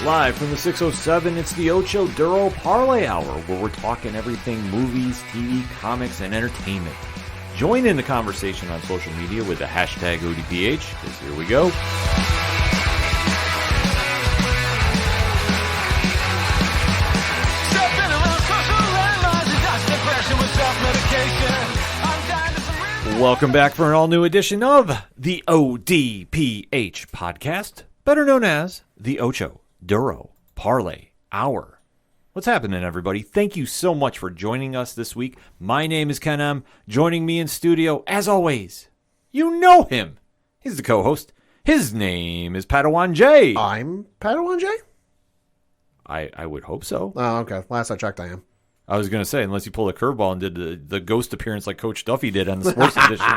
Live from the 607, it's the Ocho Duro Parlay Hour, where we're talking everything movies, TV, comics, and entertainment. Join in the conversation on social media with the hashtag ODPH, because here we go. Welcome back for an all-new edition of the ODPH podcast, better known as the Ocho Duro Parlay Hour. What's happening, everybody? Thank you so much for joining us this week. My name is Ken M. Joining me in studio, as always, you know him. He's the co-host. His name is Padawan J. I'm Padawan J? I would hope so. Oh, okay. Last I checked, I am. I was going to say, unless you pulled a curveball and did the ghost appearance like Coach Duffy did on the sports edition.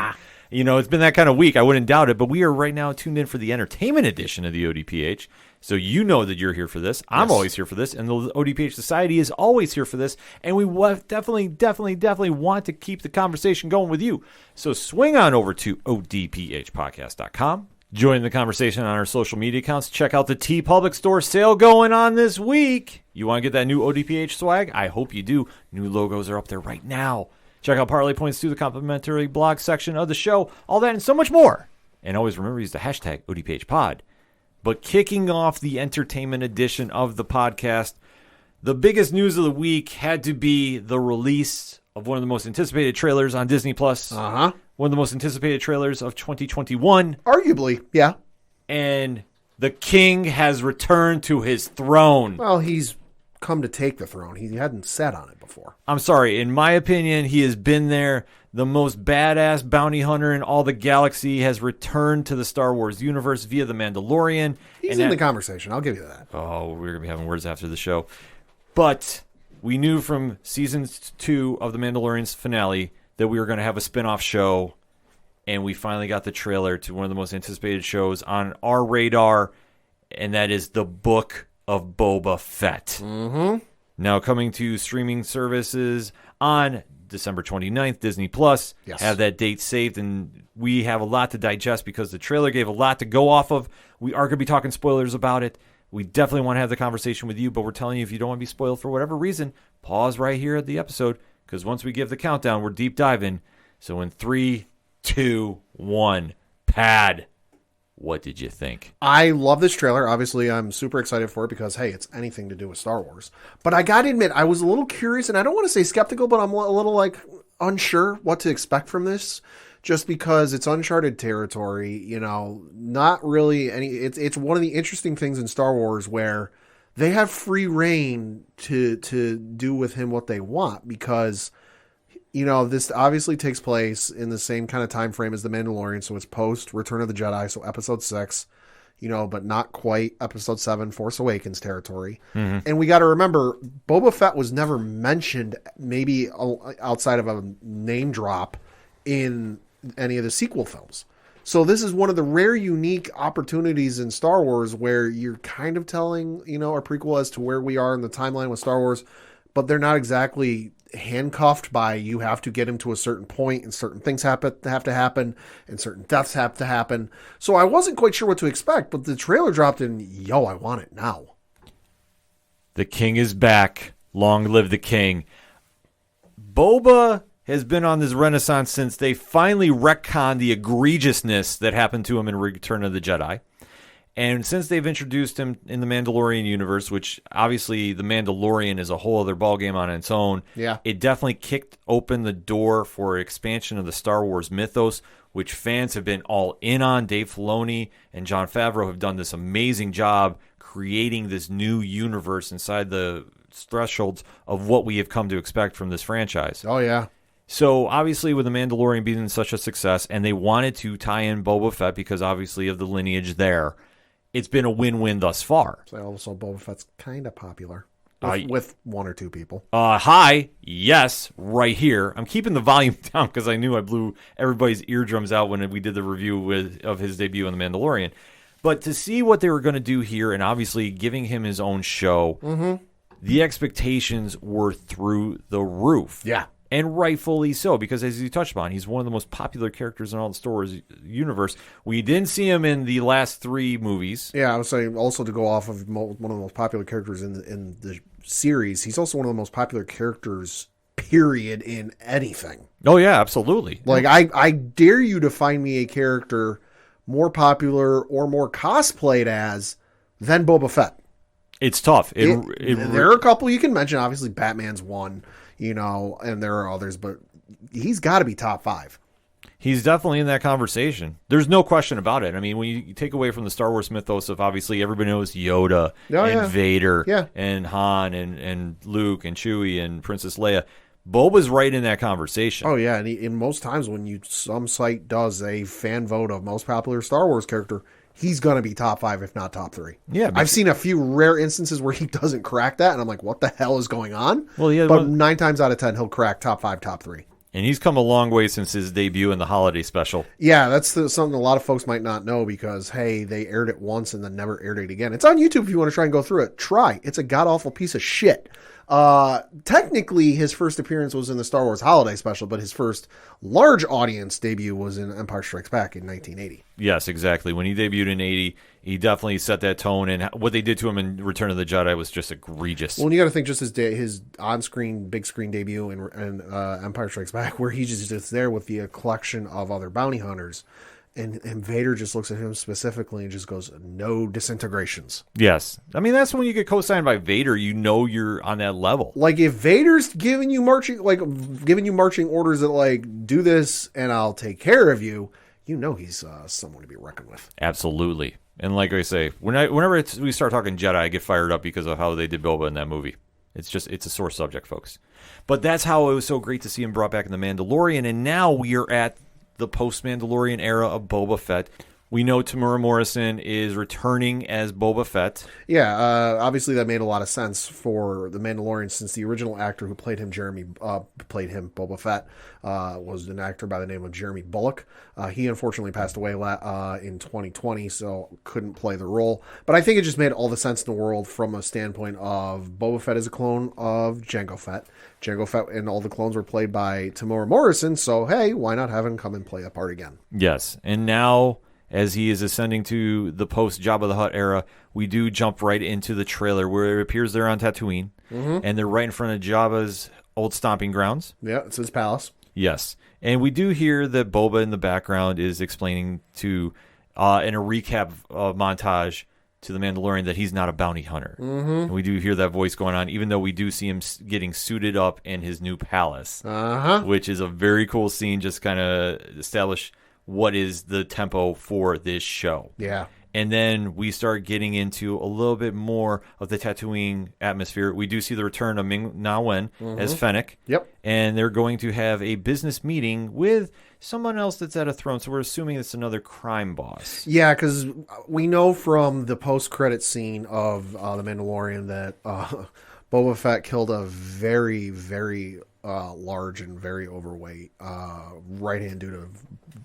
You know, it's been that kind of week. I wouldn't doubt it. But we are right now tuned in for the entertainment edition of the ODPH. So you know that you're here for this. I'm always here for this. And the ODPH Society is always here for this. And we definitely want to keep the conversation going with you. So swing on over to odphpodcast.com. Join the conversation on our social media accounts. Check out the T Public Store sale going on this week. You want to get that new ODPH swag? I hope you do. New logos are up there right now. Check out Parlay Points to the complimentary blog section of the show. All that and so much more. And always remember, use the hashtag ODPHpod. But kicking off the entertainment edition of the podcast, the biggest news of the week had to be the release of one of the most anticipated trailers on Disney+. Uh-huh. One of the most anticipated trailers of 2021. Arguably, yeah. And the king has returned to his throne. Well, he's come to take the throne. He hadn't sat on it before. I'm sorry. In my opinion, he has been there. The most badass bounty hunter in all the galaxy has returned to the Star Wars universe via The Mandalorian. He's in the conversation. I'll give you that. Oh, we're going to be having words after the show. But we knew from Season 2 of The Mandalorian's finale that we were going to have a spin-off show, and we finally got the trailer to one of the most anticipated shows on our radar, and that is the Book of Boba Fett. Mm-hmm. Now coming to streaming services on December 29th, Disney+. Yes. Have that date saved, and we have a lot to digest because the trailer gave a lot to go off of. We are going to be talking spoilers about it. We definitely want to have the conversation with you, but we're telling you, if you don't want to be spoiled for whatever reason, pause right here at the episode, because once we give the countdown, we're deep diving. So in 3, 2, 1, Pad, what did you think? I love this trailer. Obviously, I'm super excited for it because, hey, it's anything to do with Star Wars. But I got to admit, I was a little curious, and I don't want to say skeptical, but I'm a little, unsure what to expect from this, just because it's uncharted territory, not really any... It's one of the interesting things in Star Wars where they have free reign to do with him what they want, because... this obviously takes place in the same kind of time frame as The Mandalorian, so it's post Return of the Jedi, so Episode 6, but not quite Episode 7, Force Awakens territory. Mm-hmm. And we got to remember, Boba Fett was never mentioned, maybe outside of a name drop, in any of the sequel films. So this is one of the rare, unique opportunities in Star Wars where you're kind of telling, a prequel as to where we are in the timeline with Star Wars, but they're not exactly handcuffed by you have to get him to a certain point and certain things have to happen and certain deaths have to happen. So I wasn't quite sure what to expect, but the trailer dropped and I want it now. The king is back. Long live the king. Boba has been on this renaissance since they finally retconned the egregiousness that happened to him in Return of the Jedi. And since they've introduced him in the Mandalorian universe, which obviously the Mandalorian is a whole other ballgame on its own, it definitely kicked open the door for expansion of the Star Wars mythos, which fans have been all in on. Dave Filoni and Jon Favreau have done this amazing job creating this new universe inside the thresholds of what we have come to expect from this franchise. Oh, yeah. So, obviously, with The Mandalorian being such a success, and they wanted to tie in Boba Fett because, obviously, of the lineage there, it's been a win-win thus far. So also Boba Fett's kind of popular with one or two people. Hi. Yes, right here. I'm keeping the volume down because I knew I blew everybody's eardrums out when we did the review of his debut on The Mandalorian. But to see what they were going to do here, and obviously giving him his own show, the expectations were through the roof. Yeah. And rightfully so, because as you touched upon, he's one of the most popular characters in all the Star Wars universe. We didn't see him in the last 3 movies. Yeah, I was saying also to go off of one of the most popular characters in the series, he's also one of the most popular characters, period, in anything. Oh, yeah, absolutely. Like, I dare you to find me a character more popular or more cosplayed as than Boba Fett. It's tough. There are a couple you can mention. Obviously, Batman's one, and there are others, but he's got to be top 5. He's definitely in that conversation. There's no question about it. I mean, when you take away from the Star Wars mythos of obviously everybody knows Yoda Vader and Han and Luke and Chewie and Princess Leia, Boba's right in that conversation. Oh, yeah. And in most times when some site does a fan vote of most popular Star Wars character, he's going to be top 5, if not top 3. Yeah, I've seen a few rare instances where he doesn't crack that, and I'm like, what the hell is going on? Well, yeah, but 9 times out of 10, he'll crack top 5, top 3. And he's come a long way since his debut in the holiday special. Yeah, that's something a lot of folks might not know because, hey, they aired it once and then never aired it again. It's on YouTube if you want to try and go through it. Try. It's a god-awful piece of shit. Technically, his first appearance was in the Star Wars Holiday Special, but his first large audience debut was in Empire Strikes Back in 1980. Yes, exactly. When he debuted in 80, he definitely set that tone, and what they did to him in Return of the Jedi was just egregious. Well, you got to think just his on-screen, big-screen debut in Empire Strikes Back, where he just there with the collection of other bounty hunters. And Vader just looks at him specifically and just goes, no disintegrations. Yes. I mean, that's when you get co-signed by Vader, you're on that level. Like, if Vader's giving you marching orders that, like, do this and I'll take care of you, he's someone to be reckoned with. Absolutely. And like I say, whenever we start talking Jedi, I get fired up because of how they did Boba in that movie. It's a sore subject, folks. But that's how it was so great to see him brought back in The Mandalorian, and now we are at the post-Mandalorian era of Boba Fett. We know Tamura Morrison is returning as Boba Fett. Yeah, obviously that made a lot of sense for The Mandalorian since the original actor who played him, Boba Fett, was an actor by the name of Jeremy Bulloch. He unfortunately passed away in 2020, so couldn't play the role. But I think it just made all the sense in the world from a standpoint of Boba Fett is a clone of Jango Fett. Jango Fett and all the clones were played by Tamura Morrison, so hey, why not have him come and play a part again? Yes, and now, as he is ascending to the post-Jabba the Hutt era, we do jump right into the trailer where it appears they're on Tatooine, and they're right in front of Jabba's old stomping grounds. Yeah, it's his palace. Yes, and we do hear that Boba in the background is explaining to, in a recap montage to the Mandalorian, that he's not a bounty hunter. And we do hear that voice going on, even though we do see him getting suited up in his new palace, which is a very cool scene, just kind of establish what is the tempo for this show. Yeah. And then we start getting into a little bit more of the Tatooine atmosphere. We do see the return of Ming-Na Wen as Fennec. Yep. And they're going to have a business meeting with someone else that's at a throne. So we're assuming it's another crime boss. Yeah, because we know from the post-credit scene of The Mandalorian that Boba Fett killed a very, very large and very overweight right-hand dude of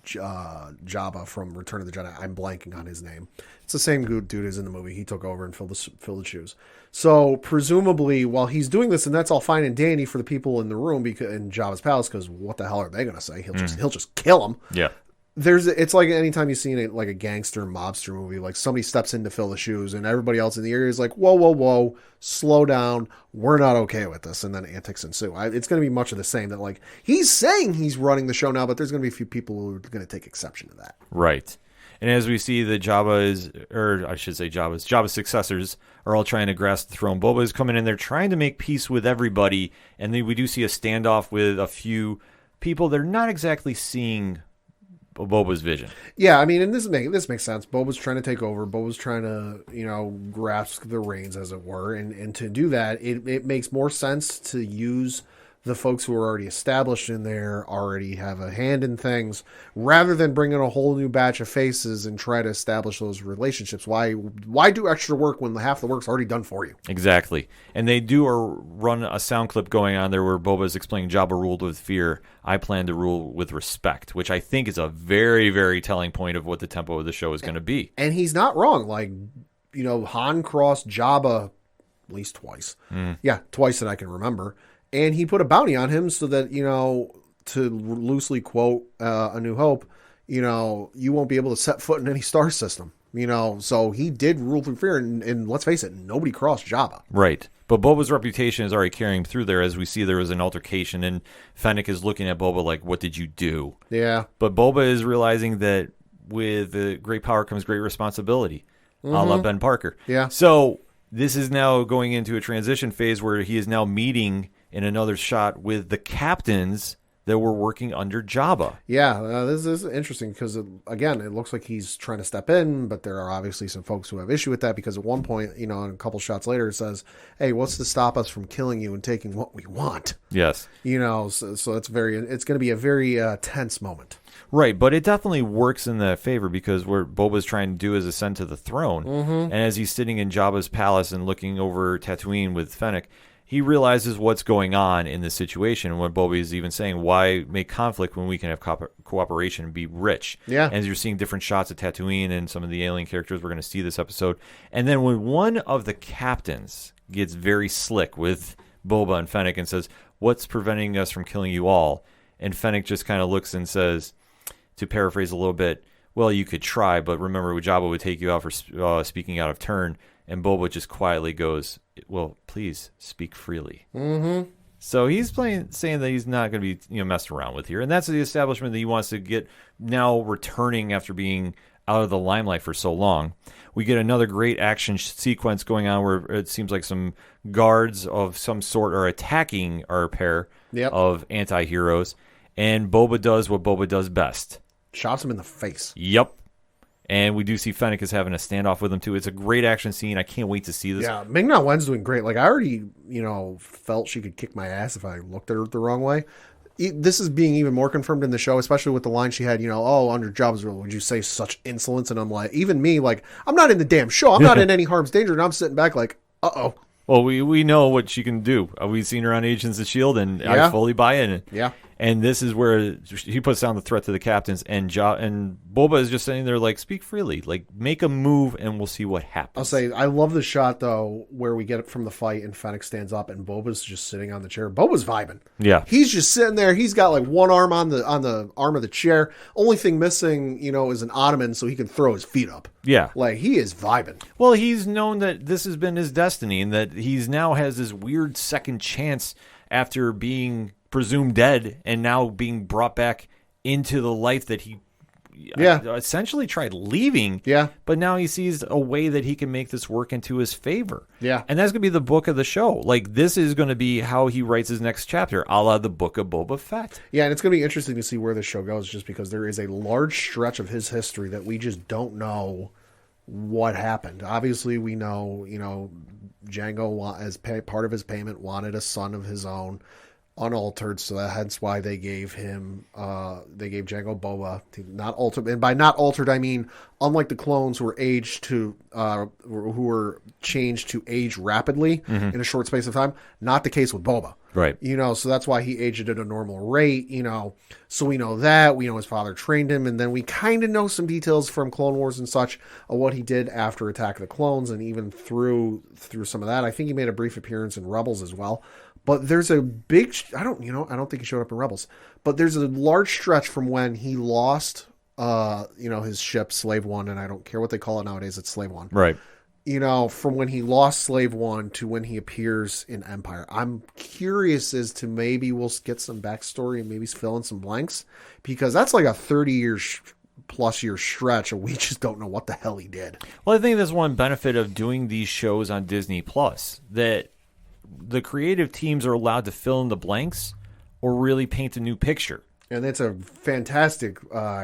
Jabba from Return of the Jedi. I'm blanking on his name. It's the same dude as in the movie. He took over and filled the shoes. So presumably, while he's doing this, and that's all fine and dandy for the people in the room in Jabba's palace, because what the hell are they going to say? He'll just kill him. Yeah. It's like anytime you've seen a gangster mobster movie, like somebody steps in to fill the shoes and everybody else in the area is like, whoa, slow down. We're not okay with this. And then antics ensue. It's going to be much of the same that like he's saying he's running the show now, but there's going to be a few people who are going to take exception to that. Right. And as we see that Jabba's successors are all trying to grasp the throne. Boba is coming in there trying to make peace with everybody. And then we do see a standoff with a few people that are not exactly seeing Boba's vision. Yeah, I mean, and this makes sense. Boba's trying to take over. Boba's trying to, grasp the reins, as it were. And to do that, it makes more sense to use the folks who are already established in there, already have a hand in things, rather than bring in a whole new batch of faces and try to establish those relationships. Why do extra work when half the work's already done for you? Exactly. And they do run a sound clip going on there where Boba is explaining Jabba ruled with fear. I plan to rule with respect, which I think is a very, very telling point of what the tempo of the show is going to be. And he's not wrong. Like, Han crossed Jabba at least twice. Yeah, twice that I can remember. And he put a bounty on him so that, to loosely quote A New Hope, you won't be able to set foot in any star system. So he did rule through fear, and let's face it, nobody crossed Jabba. Right. But Boba's reputation is already carrying him through there, as we see there was an altercation, and Fennec is looking at Boba like, what did you do? Yeah. But Boba is realizing that with great power comes great responsibility, a la Ben Parker. Yeah. So this is now going into a transition phase where he is now meeting in another shot with the captains that were working under Jabba. Yeah, this is interesting because, again, it looks like he's trying to step in, but there are obviously some folks who have issue with that because at one point, and a couple shots later, it says, hey, what's to stop us from killing you and taking what we want? Yes. So it's going to be a very tense moment. Right, but it definitely works in the favor because what Boba's trying to do is ascend to the throne. And as he's sitting in Jabba's palace and looking over Tatooine with Fennec, he realizes what's going on in this situation. And what Boba is even saying, why make conflict when we can have cooperation and be rich? Yeah. And as you're seeing different shots of Tatooine and some of the alien characters we're going to see this episode. And then when one of the captains gets very slick with Boba and Fennec and says, what's preventing us from killing you all? And Fennec just kind of looks and says, to paraphrase a little bit, well, you could try, but remember Jabba would take you out for speaking out of turn. And Boba just quietly goes, well, please speak freely. Mm-hmm. So he's saying that he's not going to be messed around with here. And that's the establishment that he wants to get now returning after being out of the limelight for so long. We get another great action sequence going on where it seems like some guards of some sort are attacking our pair of anti-heroes. And Boba does what Boba does best. Shots him in the face. Yep. And we do see Fennec is having a standoff with him, too. It's a great action scene. I can't wait to see this. Yeah, Ming-Na Wen's doing great. Like, I already, felt she could kick my ass if I looked at her the wrong way. This is being even more confirmed in the show, especially with the line she had, under Jabba's rule, would you say such insolence? And I'm like, even me, like, I'm not in the damn show. I'm not in any harm's danger. And I'm sitting back like, uh-oh. Well, we know what she can do. We've seen her on Agents of S.H.I.E.L.D., and I fully buy in. Yeah. And this is where he puts down the threat to the captains, and Boba is just sitting there like, speak freely. Like, make a move, and we'll see what happens. I'll say, I love the shot, though, where we get it from the fight, and Fennec stands up, and Boba's just sitting on the chair. Boba's vibing. Yeah. He's just sitting there. He's got, like, one arm on the arm of the chair. Only thing missing, is an ottoman so he can throw his feet up. Yeah. Like, he is vibing. Well, he's known that this has been his destiny, and that he's now has this weird second chance after being presumed dead and now being brought back into the life that he essentially tried leaving. Yeah. But now he sees a way that he can make this work into his favor. Yeah. And that's going to be the book of the show. Like, this is going to be how he writes his next chapter, a la the Book of Boba Fett. Yeah, and it's going to be interesting to see where this show goes just because there is a large stretch of his history that we just don't know what happened. Obviously, we know, Django, as part of his payment, wanted a son of his own, unaltered, so hence why they gave him Django Boba not altered. And by not altered, I mean unlike the clones who were who were changed to age rapidly in a short space of time. Not the case with Boba. Right. So that's why he aged at a normal rate. So we know that. We know his father trained him, and then we kind of know some details from Clone Wars and such of what he did after Attack of the Clones, and even through some of that. I think he made a brief appearance in Rebels as well. But there's a big, I don't think he showed up in Rebels, but there's a large stretch from when he lost, his ship, Slave One, and I don't care what they call it nowadays, it's Slave One. Right. From when he lost Slave One to when he appears in Empire. I'm curious as to maybe we'll get some backstory and maybe fill in some blanks, because that's like a 30 plus year stretch and we just don't know what the hell he did. Well, I think that's one benefit of doing these shows on Disney Plus, that the creative teams are allowed to fill in the blanks or really paint a new picture. And it's a fantastic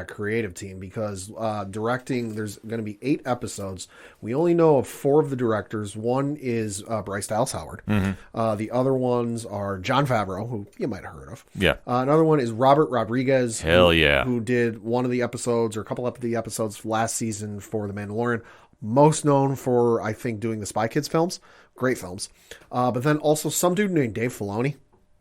creative team because directing, there's going to be 8 episodes. We only know of 4 of the directors. One is Bryce Dallas Howard. Mm-hmm. The other ones are Jon Favreau, who you might have heard of. Yeah. Another one is Robert Rodriguez. Who did one of the episodes or a couple of the episodes last season for The Mandalorian. Most known for, I think, doing the Spy Kids films. Great films. But then also some dude named Dave Filoni.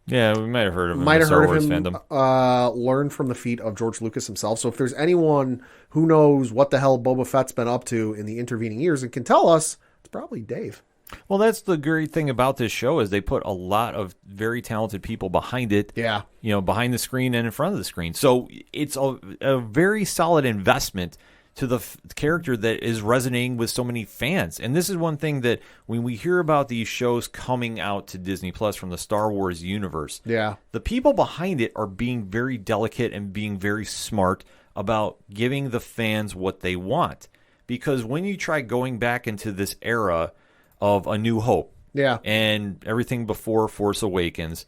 Yeah, we might have heard of him. Fandom. Learned from the feet of George Lucas himself. So if there's anyone who knows what the hell Boba Fett's been up to in the intervening years and can tell us, it's probably Dave. Well, that's the great thing about this show is they put a lot of very talented people behind it. Yeah. Behind the screen and in front of the screen. So it's a very solid investment to the character that is resonating with so many fans. And this is one thing that when we hear about these shows coming out to Disney Plus from the Star Wars universe, the people behind it are being very delicate and being very smart about giving the fans what they want. Because when you try going back into this era of A New Hope and everything before Force Awakens,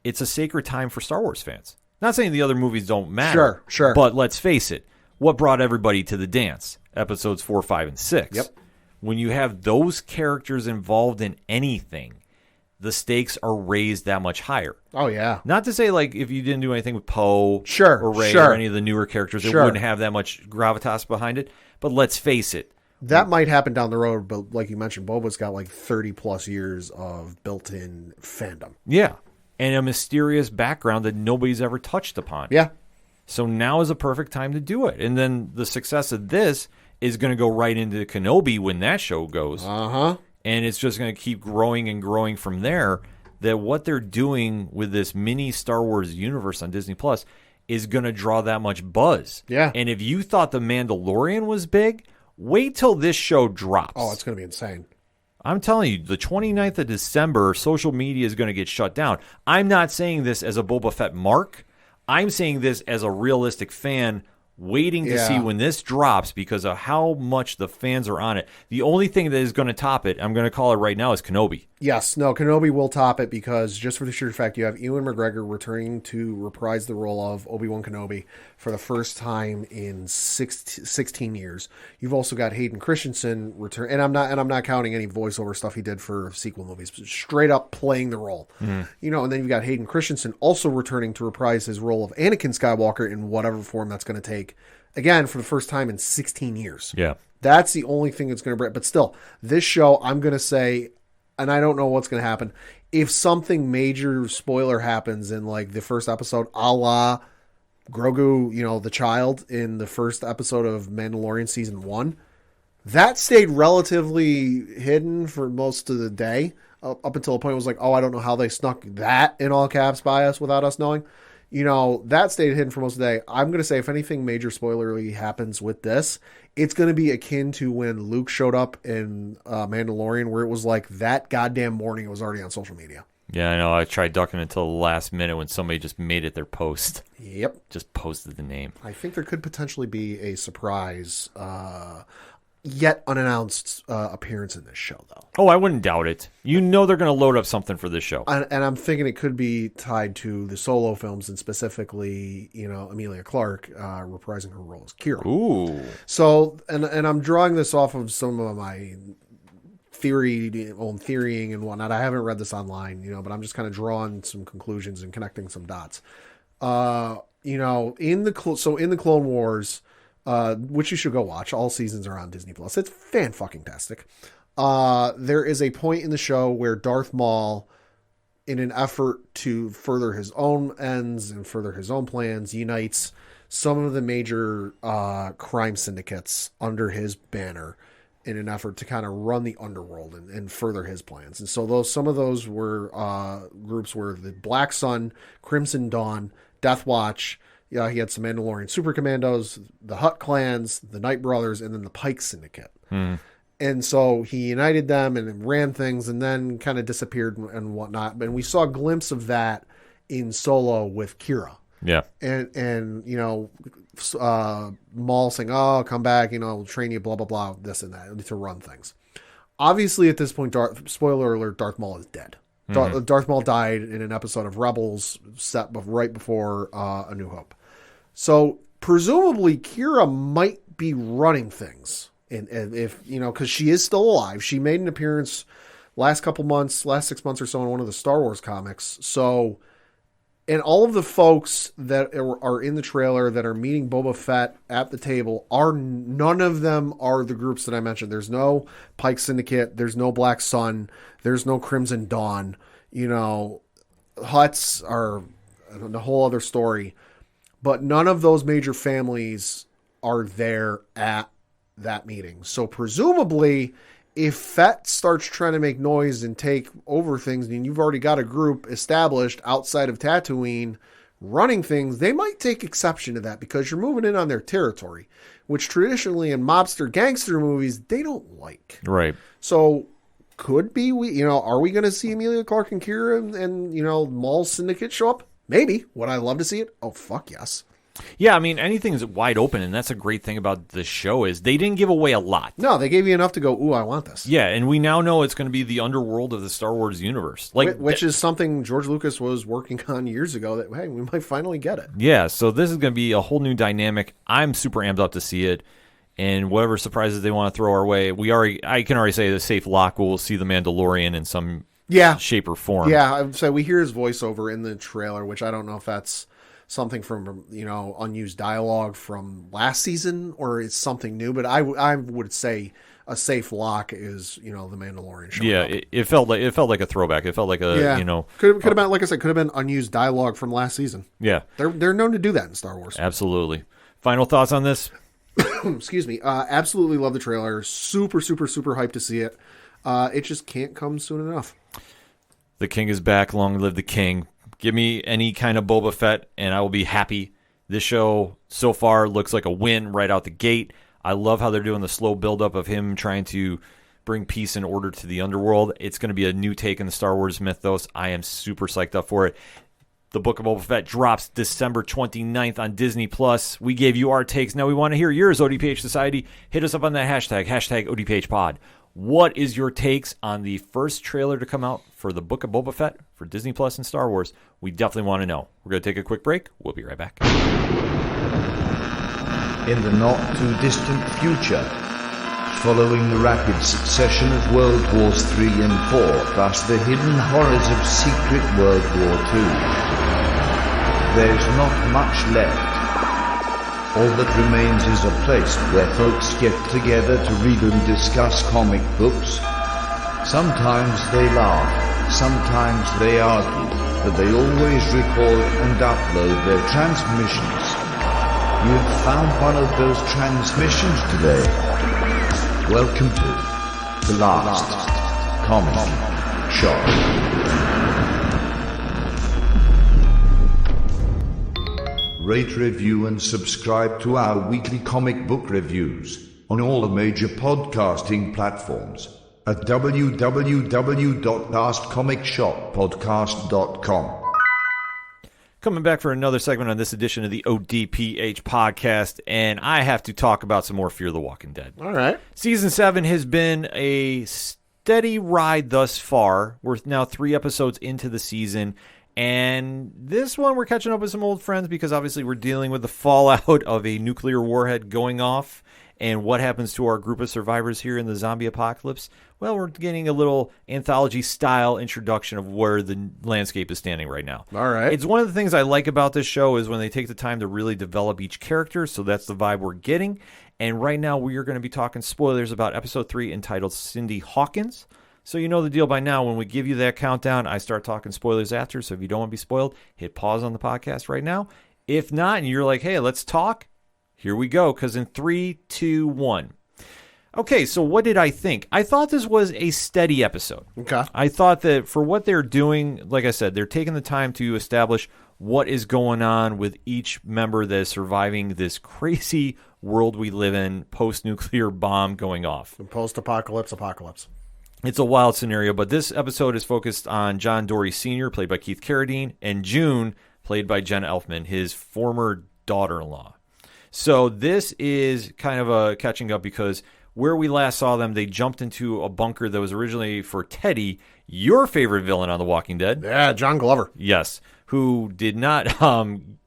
it's a sacred time for Star Wars fans. Not saying the other movies don't matter. Sure. But let's face it. What brought everybody to the dance? Episodes 4, 5, and 6. Yep. When you have those characters involved in anything, the stakes are raised that much higher. Oh, yeah. Not to say, like, if you didn't do anything with Poe or Rey or any of the newer characters, it wouldn't have that much gravitas behind it. But let's face it. That might happen down the road, but like you mentioned, Boba's got like 30-plus years of built-in fandom. Yeah. And a mysterious background that nobody's ever touched upon. Yeah. So now is a perfect time to do it. And then the success of this is going to go right into Kenobi when that show goes. Uh-huh. And it's just going to keep growing and growing from there. That what they're doing with this mini Star Wars universe on Disney Plus is going to draw that much buzz. Yeah. And if you thought The Mandalorian was big, wait till this show drops. Oh, it's going to be insane. I'm telling you, the 29th of December, social media is going to get shut down. I'm not saying this as a Boba Fett mark. I'm saying this as a realistic fan waiting to see when this drops because of how much the fans are on it. The only thing that is going to top it, I'm going to call it right now, is Kenobi. Yes, no, Kenobi will top it because just for the sheer fact you have Ewan McGregor returning to reprise the role of Obi-Wan Kenobi for the first time in 16 years. You've also got Hayden Christensen return, and I'm not counting any voiceover stuff he did for sequel movies, but straight up playing the role. And then you've got Hayden Christensen also returning to reprise his role of Anakin Skywalker in whatever form that's going to take. Again, for the first time in 16 years. Yeah. That's the only thing that's going to break. But still, this show, I'm going to say, and I don't know what's going to happen, if something major spoiler happens in like the first episode, a la Grogu, the child in the first episode of Mandalorian Season 1, that stayed relatively hidden for most of the day. Up until a point it was like, oh, I don't know how they snuck that in all caps by us without us knowing. That stayed hidden for most of the day. I'm going to say if anything major spoilerly happens with this, it's going to be akin to when Luke showed up in Mandalorian, where it was like that goddamn morning it was already on social media. Yeah, I know. I tried ducking until the last minute when somebody just made it their post. Yep. Just posted the name. I think there could potentially be a surprise, yet unannounced appearance in this show, though. Oh, I wouldn't doubt it. They're going to load up something for this show. And I'm thinking it could be tied to the Solo films and specifically, Emilia Clarke reprising her role as Kira. Ooh. So, and I'm drawing this off of some of my theorying and whatnot. I haven't read this online, but I'm just kind of drawing some conclusions and connecting some dots. In the Clone Wars, which you should go watch. All seasons are on Disney Plus. It's fan-fucking-tastic. There is a point in the show where Darth Maul, in an effort to further his own ends and further his own plans, unites some of the major crime syndicates under his banner in an effort to kind of run the underworld and further his plans. And so some of those were groups were the Black Sun, Crimson Dawn, Death Watch. He had some Mandalorian Super Commandos, the Hutt clans, the Night Brothers, and then the Pike Syndicate. And so he united them and ran things and then kind of disappeared and whatnot. And we saw a glimpse of that in Solo with Kira. Yeah. And Maul saying, oh, come back, we'll train you, blah, blah, blah, this and that, to run things. Obviously, at this point, spoiler alert, Darth Maul is dead. Darth Maul died in an episode of Rebels set right before A New Hope. So, presumably, Kira might be running things. And if, because she is still alive. She made an appearance last 6 months or so in one of the Star Wars comics. So, and all of the folks that are in the trailer that are meeting Boba Fett at the table none of them are the groups that I mentioned. There's no Pike Syndicate. There's no Black Sun. There's no Crimson Dawn. Hutts are a whole other story. But none of those major families are there at that meeting. So presumably if Fett starts trying to make noise and take over things, and you've already got a group established outside of Tatooine running things, they might take exception to that because you're moving in on their territory, which traditionally in mobster gangster movies, they don't like. Right. So could be, are we going to see Emilia Clarke and Kira and Maul's syndicate show up? Maybe. Would I love to see it? Oh, fuck yes. Yeah, I mean, anything's wide open, and that's a great thing about the show is they didn't give away a lot. No, they gave you enough to go, ooh, I want this. Yeah, and we now know it's going to be the underworld of the Star Wars universe. Which is something George Lucas was working on years ago that, hey, we might finally get it. Yeah, so this is going to be a whole new dynamic. I'm super amped up to see it, and whatever surprises they want to throw our way, I can already say the safe lock we'll see the Mandalorian in some shape or form. Yeah, so we hear his voiceover in the trailer, which I don't know if that's something from, unused dialogue from last season or it's something new, but I would say a safe lock is, the Mandalorian showing up. It felt like a throwback. It felt like a, could have been, like I said, could have been unused dialogue from last season. Yeah. They're known to do that in Star Wars. Absolutely. Final thoughts on this? Excuse me. Absolutely love the trailer. Super, super, super hyped to see it. It just can't come soon enough. The king is back. Long live the king. Give me any kind of Boba Fett, and I will be happy. This show so far looks like a win right out the gate. I love how they're doing the slow buildup of him trying to bring peace and order to the underworld. It's going to be a new take in the Star Wars mythos. I am super psyched up for it. The Book of Boba Fett drops December 29th on Disney+. We gave you our takes. Now we want to hear yours, ODPH Society. Hit us up on that hashtag ODPHpod. What is your takes on the first trailer to come out for the Book of Boba Fett for Disney Plus and Star Wars? We definitely want to know. We're going to take a quick break. We'll be right back. In the not-too-distant future, following the rapid succession of World Wars III and IV, plus the hidden horrors of secret World War II, there's not much left. All that remains is a place where folks get together to read and discuss comic books. Sometimes they laugh, sometimes they argue, but they always record and upload their transmissions. You've found one of those transmissions today. Welcome to the last comic shop. Rate, review, and subscribe to our weekly comic book reviews on all the major podcasting platforms at www.lastcomicshoppodcast.com. Coming back for another segment on this edition of the ODPH podcast, and I have to talk about some more Fear the Walking Dead. All right. Season 7 has been a steady ride thus far. We're now 3 episodes into the season. And this one, we're catching up with some old friends because obviously we're dealing with the fallout of a nuclear warhead going off and what happens to our group of survivors here in the zombie apocalypse. Well, we're getting a little anthology-style introduction of where the landscape is standing right now. All right. It's one of the things I like about this show is when they take the time to really develop each character, so that's the vibe we're getting. And right now we are going to be talking spoilers about Episode 3 entitled Cindy Hawkins. So you know the deal by now. When we give you that countdown, I start talking spoilers after. So if you don't want to be spoiled, hit pause on the podcast right now. If not, and you're like, hey, let's talk, here we go. Because in 3, 2, 1. Okay, so what did I think? I thought this was a steady episode. Okay. I thought that for what they're doing, like I said, they're taking the time to establish what is going on with each member that is surviving this crazy world we live in, post-nuclear bomb going off. Post-apocalypse. It's a wild scenario, but this episode is focused on John Dory Sr., played by Keith Carradine, and June, played by Jenna Elfman, his former daughter-in-law. So this is kind of a catching up because where we last saw them, they jumped into a bunker that was originally for Teddy, your favorite villain on The Walking Dead. Yeah, John Glover. Yes, who did not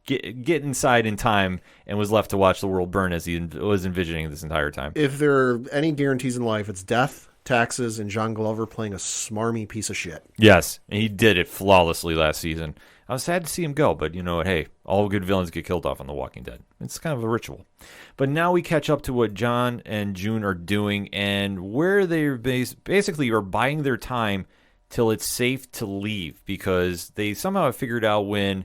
get inside in time and was left to watch the world burn as he was envisioning this entire time. If there are any guarantees in life, it's death, taxes, and John Glover playing a smarmy piece of shit. Yes, and he did it flawlessly last season. I was sad to see him go, but you know what? Hey, all good villains get killed off on The Walking Dead. It's kind of a ritual. But now we catch up to what John and June are doing and where they're basically are buying their time till it's safe to leave because they somehow have figured out when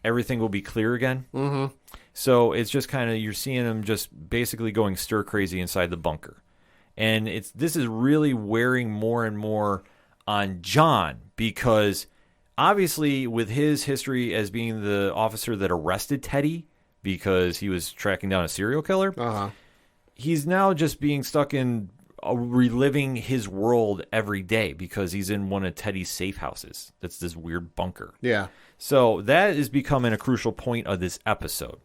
everything will be clear again. Mm-hmm. So it's just kind of, you're seeing them just basically going stir crazy inside the bunker. And this is really wearing more and more on John, because obviously with his history as being the officer that arrested Teddy because he was tracking down a serial killer, he's now just being stuck in reliving his world every day because he's in one of Teddy's safe houses. That's this weird bunker. Yeah. So that is becoming a crucial point of this episode,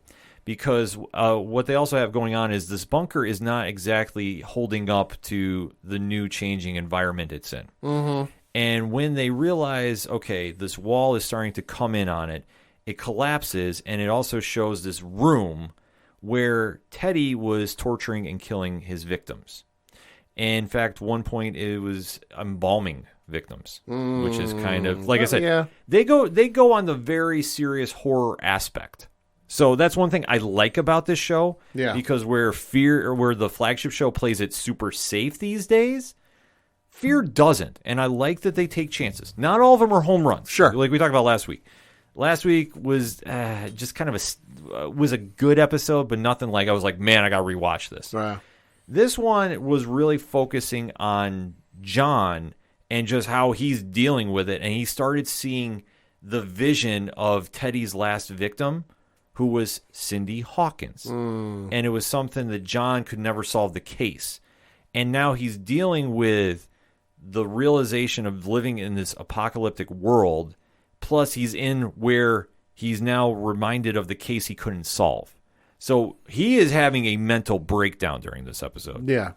because what they also have going on is this bunker is not exactly holding up to the new changing environment it's in. Mm-hmm. And when they realize, okay, this wall is starting to come in on it, it collapses, and it also shows this room where Teddy was torturing and killing his victims. In fact, one point it was embalming victims, which is kind of, like I said, they go on the very serious horror aspect. So that's one thing I like about this show, because where the flagship show plays it super safe these days, Fear doesn't, and I like that they take chances. Not all of them are home runs. Sure, like we talked about last week. Last week was just kind of was a good episode, but nothing like I was like, man, I got to rewatch this. This one was really focusing on John and just how he's dealing with it, and he started seeing the vision of Teddy's last victim, who was Cindy Hawkins, and it was something that John could never solve the case, and now he's dealing with the realization of living in this apocalyptic world. Plus, he's in where he's now reminded of the case he couldn't solve. So he is having a mental breakdown during this episode. Yeah.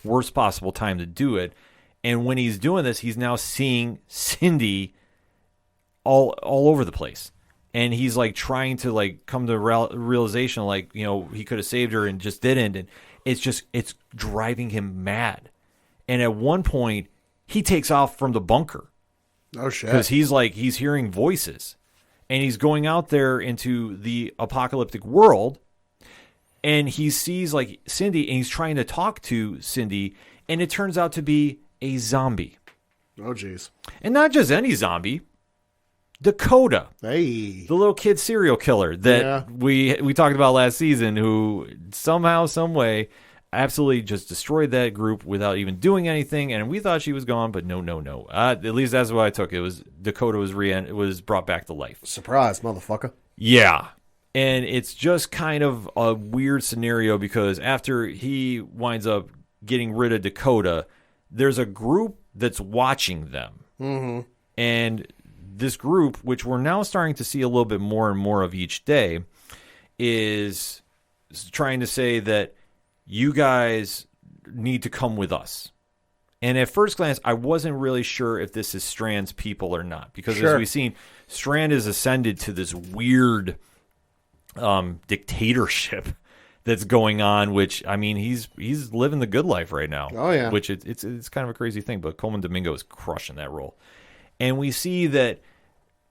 Worst possible time to do it. And when he's doing this, he's now seeing Cindy all over the place. And he's like trying to like come to realization, like, you know, he could have saved her and just didn't. And it's driving him mad. And at one point, he takes off from the bunker. Oh, shit. Because he's hearing voices. And he's going out there into the apocalyptic world. And he sees like Cindy, and he's trying to talk to Cindy. And it turns out to be a zombie. Oh, jeez. And not just any zombie. Dakota. Hey. The little kid serial killer that we talked about last season, who somehow, some way, absolutely just destroyed that group without even doing anything, and we thought she was gone, but no. At least that's what I took. It was Dakota was brought back to life. Surprise, motherfucker. Yeah. And it's just kind of a weird scenario, because after he winds up getting rid of Dakota, there's a group that's watching them. Mm-hmm. And this group, which we're now starting to see a little bit more and more of each day, is trying to say that you guys need to come with us. And at first glance, I wasn't really sure if this is Strand's people or not. Because as we've seen, Strand has ascended to this weird dictatorship that's going on, which, I mean, he's living the good life right now. Oh, yeah. Which it's kind of a crazy thing, but Coleman Domingo is crushing that role. And we see that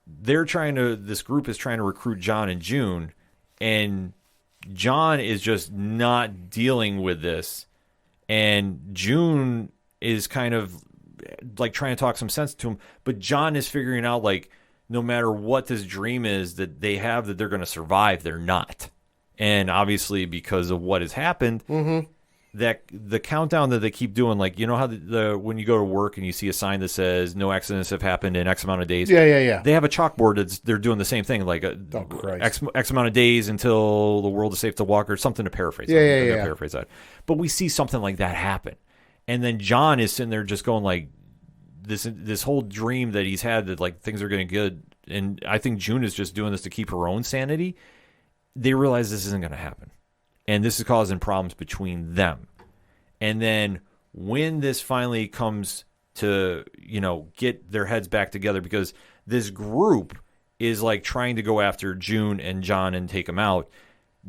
this group is trying to recruit John and June, and John is just not dealing with this, and June is kind of like trying to talk some sense to him, but John is figuring out, like, no matter what this dream is that they have that they're going to survive, they're not. And obviously, because of what has happened, that the countdown that they keep doing, like, you know how when you go to work and you see a sign that says no accidents have happened in X amount of days? Yeah. They have a chalkboard they're doing the same thing, like X amount of days until the world is safe to walk, or something to paraphrase. Paraphrase that. But we see something like that happen. And then John is sitting there just going like, this whole dream that he's had that like things are going to get good. And I think June is just doing this to keep her own sanity. They realize this isn't going to happen. And this is causing problems between them. And then when this finally comes to, you know, get their heads back together, because this group is like trying to go after June and John and take them out,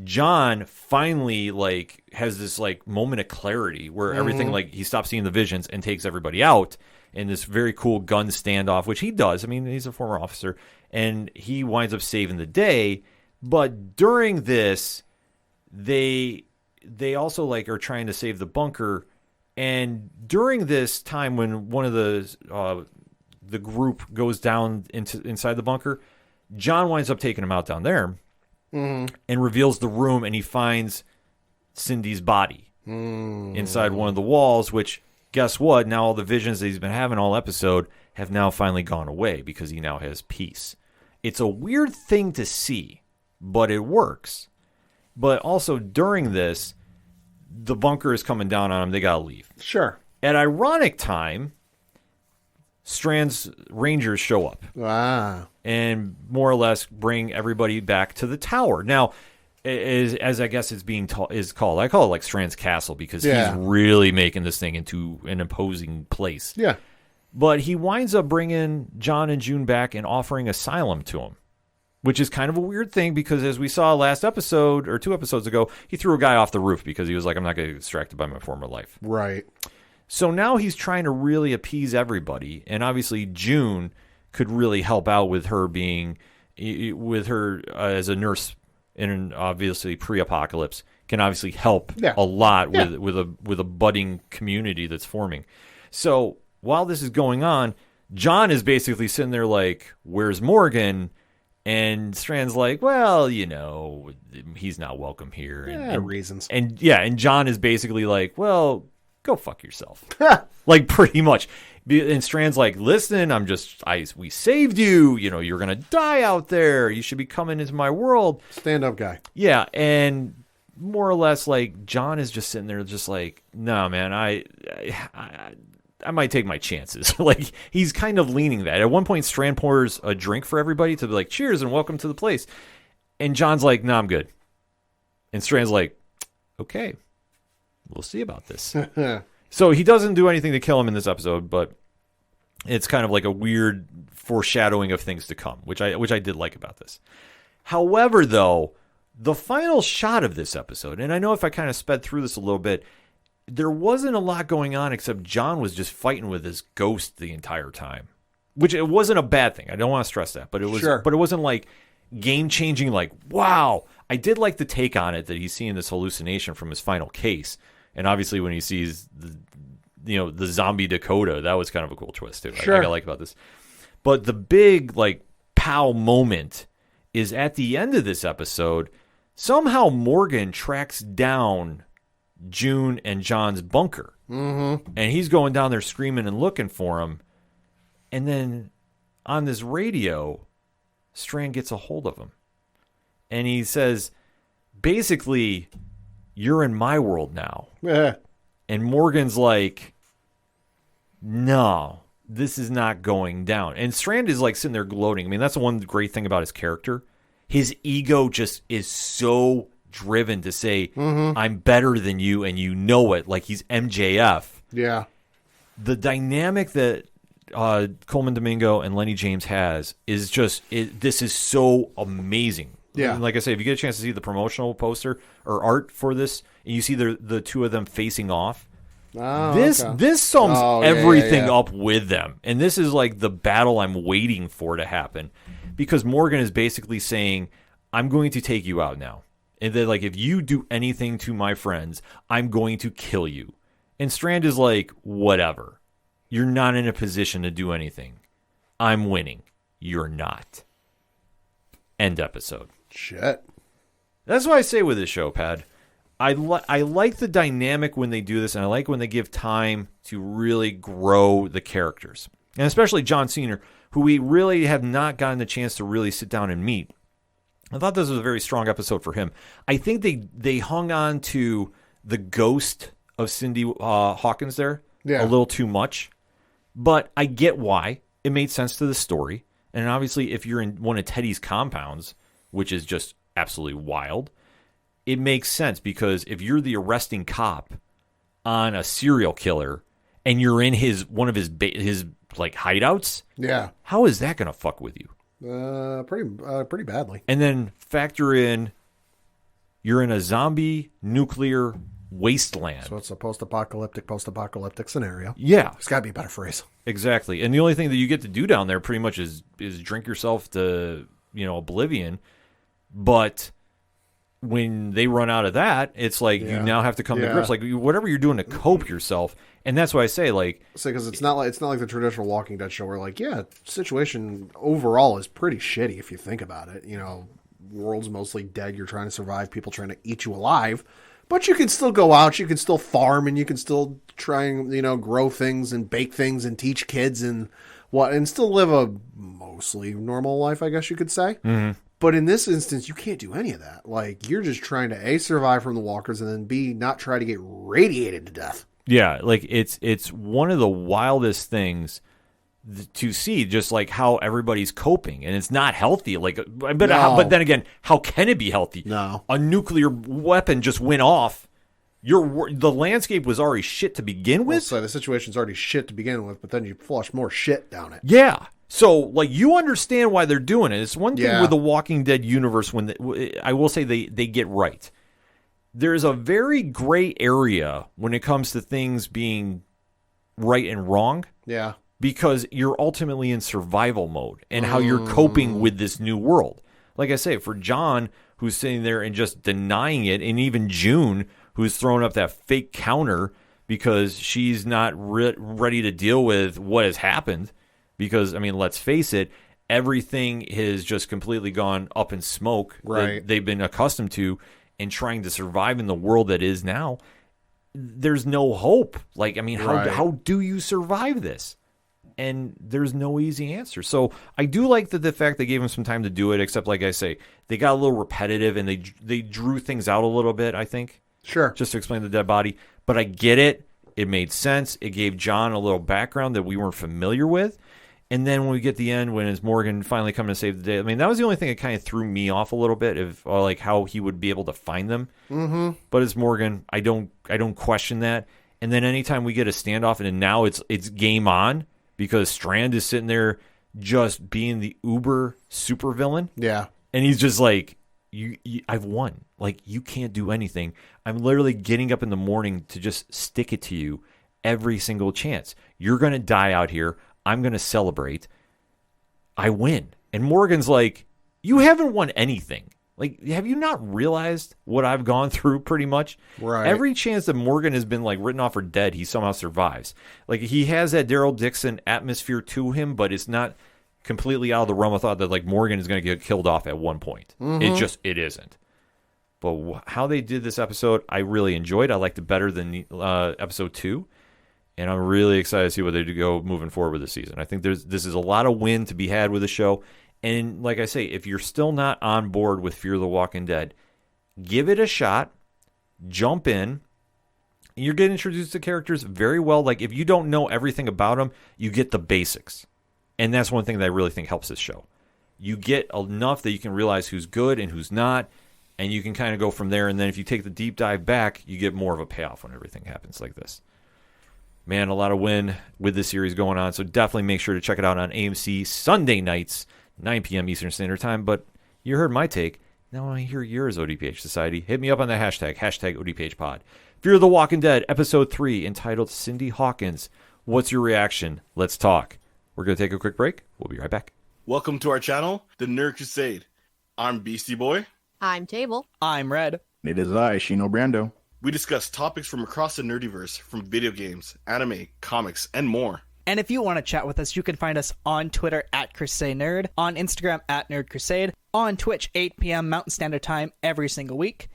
John finally like has this like moment of clarity where everything, like, he stops seeing the visions and takes everybody out in this very cool gun standoff, which he does. I mean, he's a former officer, and he winds up saving the day. But during this, they also like are trying to save the bunker, and during this time when one of the group goes down inside the bunker, John winds up taking him out down there, and reveals the room, and he finds Cindy's body, inside one of the walls, which, guess what? Now all the visions that he's been having all episode have now finally gone away because he now has peace. It's a weird thing to see, but it works. But also during this, the bunker is coming down on him. They got to leave. Sure. At ironic time, Strand's Rangers show up. And more or less bring everybody back to the tower. Now, as I guess it's being called, I call it like Strand's Castle because he's really making this thing into an imposing place. Yeah. But he winds up bringing John and June back and offering asylum to him, which is kind of a weird thing because as we saw last episode or 2 episodes ago, he threw a guy off the roof because he was like, I'm not going to get distracted by my former life. Right. So now he's trying to really appease everybody. And obviously June could really help out with her being, with her as a nurse in obviously pre-apocalypse, can obviously help a lot with a budding community that's forming. So while this is going on, John is basically sitting there like, where's Morgan? And Strand's like, well, you know, he's not welcome here. And reasons. And John is basically like, well, go fuck yourself. Like pretty much. And Strand's like, listen, we saved you. You know, you're going to die out there. You should be coming into my world. Stand up guy. Yeah. And more or less like John is just sitting there just like, no, man, I might take my chances. Like he's kind of leaning that. At one point, Strand pours a drink for everybody to be like, cheers and welcome to the place. And John's like, no, I'm good. And Strand's like, okay, we'll see about this. So he doesn't do anything to kill him in this episode, but it's kind of like a weird foreshadowing of things to come, which I did like about this. However, though, the final shot of this episode, and I know if I kind of sped through this a little bit, there wasn't a lot going on except John was just fighting with his ghost the entire time, which it wasn't a bad thing. I don't want to stress that, but it was, but it wasn't like game changing. Like, wow, I did like the take on it that he's seeing this hallucination from his final case. And obviously when he sees the zombie Dakota, that was kind of a cool twist too. I like about this. But the big like pow moment is at the end of this episode. Somehow Morgan tracks down June and John's bunker. Mm-hmm. And he's going down there screaming and looking for him. And then on this radio, Strand gets a hold of him. And he says, basically, you're in my world now. Yeah. And Morgan's like, no, this is not going down. And Strand is like sitting there gloating. I mean, that's the one great thing about his character. His ego just is so driven to say, I'm better than you, and you know it. Like he's MJF. Yeah. The dynamic that Coleman Domingo and Lenny James has is just, this is so amazing. Yeah. And like I say, if you get a chance to see the promotional poster or art for this, and you see the two of them facing off, this sums everything up with them. And this is like the battle I'm waiting for to happen. Because Morgan is basically saying, I'm going to take you out now. And then, like, if you do anything to my friends, I'm going to kill you. And Strand is like, whatever. You're not in a position to do anything. I'm winning. You're not. End episode. Shit. That's what I say with this show, Pad. I like the dynamic when they do this, and I like when they give time to really grow the characters. And especially John Cena, who we really have not gotten the chance to really sit down and meet. I thought this was a very strong episode for him. I think they hung on to the ghost of Cindy Hawkins there a little too much. But I get why. It made sense to the story. And obviously, if you're in one of Teddy's compounds, which is just absolutely wild, it makes sense because if you're the arresting cop on a serial killer and you're in one of his like hideouts, how is that going to fuck with you? Pretty badly. And then factor in you're in a zombie nuclear wasteland. So it's a post-apocalyptic scenario. Yeah. There's got to be a better phrase. Exactly. And the only thing that you get to do down there pretty much is drink yourself to, oblivion. But when they run out of that, it's like you now have to come to grips. Like whatever you're doing to cope yourself. And that's why I say, because it's not like the traditional Walking Dead show where situation overall is pretty shitty if you think about it. World's mostly dead. You're trying to survive. People trying to eat you alive. But you can still go out, you can still farm, and you can still try and, grow things and bake things and teach kids and still live a mostly normal life, I guess you could say. Mm-hmm. But in this instance, you can't do any of that. Like, you're just trying to A, survive from the walkers, and then B, not try to get radiated to death. Yeah, like it's one of the wildest things to see, just like how everybody's coping, and it's not healthy. Like, but then again, how can it be healthy? No, a nuclear weapon just went off. The landscape was already shit to begin with. So the situation's already shit to begin with, but then you flush more shit down it. Yeah. So, like, you understand why they're doing it. It's one thing with the Walking Dead universe when I will say they get right. There's a very gray area when it comes to things being right and wrong. Yeah. Because you're ultimately in survival mode and how you're coping with this new world. Like I say, for John, who's sitting there and just denying it, and even June, who's throwing up that fake counter because she's not ready to deal with what has happened. Because, I mean, let's face it, everything has just completely gone up in smoke that they've been accustomed to, and trying to survive in the world that is now. There's no hope. Like, I mean, how do you survive this? And there's no easy answer. So I do like the fact they gave him some time to do it, except, like I say, they got a little repetitive and they drew things out a little bit, I think. Sure. Just to explain the dead body. But I get it. It made sense. It gave John a little background that we weren't familiar with. And then when we get the end, when it's Morgan finally coming to save the day, I mean, that was the only thing that kind of threw me off a little bit, of like how he would be able to find them. Mm-hmm. But it's Morgan. I don't question that. And then anytime we get a standoff, and then now it's game on, because Strand is sitting there just being the uber supervillain. Yeah. And he's just like, I've won. Like, you can't do anything. I'm literally getting up in the morning to just stick it to you every single chance. You're going to die out here. I'm going to celebrate. I win. And Morgan's like, you haven't won anything. Like, have you not realized what I've gone through pretty much? Right. Every chance that Morgan has been, like, written off for dead, he somehow survives. Like, he has that Daryl Dixon atmosphere to him, but it's not completely out of the realm of thought that, like, Morgan is going to get killed off at one point. Mm-hmm. It isn't. But how they did this episode, I really enjoyed. I liked it better than episode 2. And I'm really excited to see what they do go moving forward with the season. I think this is a lot of win to be had with the show. And like I say, if you're still not on board with Fear the Walking Dead, give it a shot. Jump in. You're getting introduced to characters very well. Like, if you don't know everything about them, you get the basics. And that's one thing that I really think helps this show. You get enough that you can realize who's good and who's not, and you can kind of go from there. And then if you take the deep dive back, you get more of a payoff when everything happens like this. Man, a lot of win with this series going on, so definitely make sure to check it out on AMC Sunday nights, 9 p.m. Eastern Standard Time. But you heard my take. Now I want to hear yours, ODPH Society. Hit me up on the hashtag ODPHpod. Fear the Walking Dead, Episode 3, entitled Cindy Hawkins. What's your reaction? Let's talk. We're going to take a quick break. We'll be right back. Welcome to our channel, the Nerd Crusade. I'm Beastie Boy. I'm Table. I'm Red. It is I, Shino Brando. We discuss topics from across the nerdiverse, from video games, anime, comics, and more. And if you want to chat with us, you can find us on Twitter at Crusade Nerd, on Instagram at Nerd Crusade, on Twitch 8 p.m. Mountain Standard Time every single week.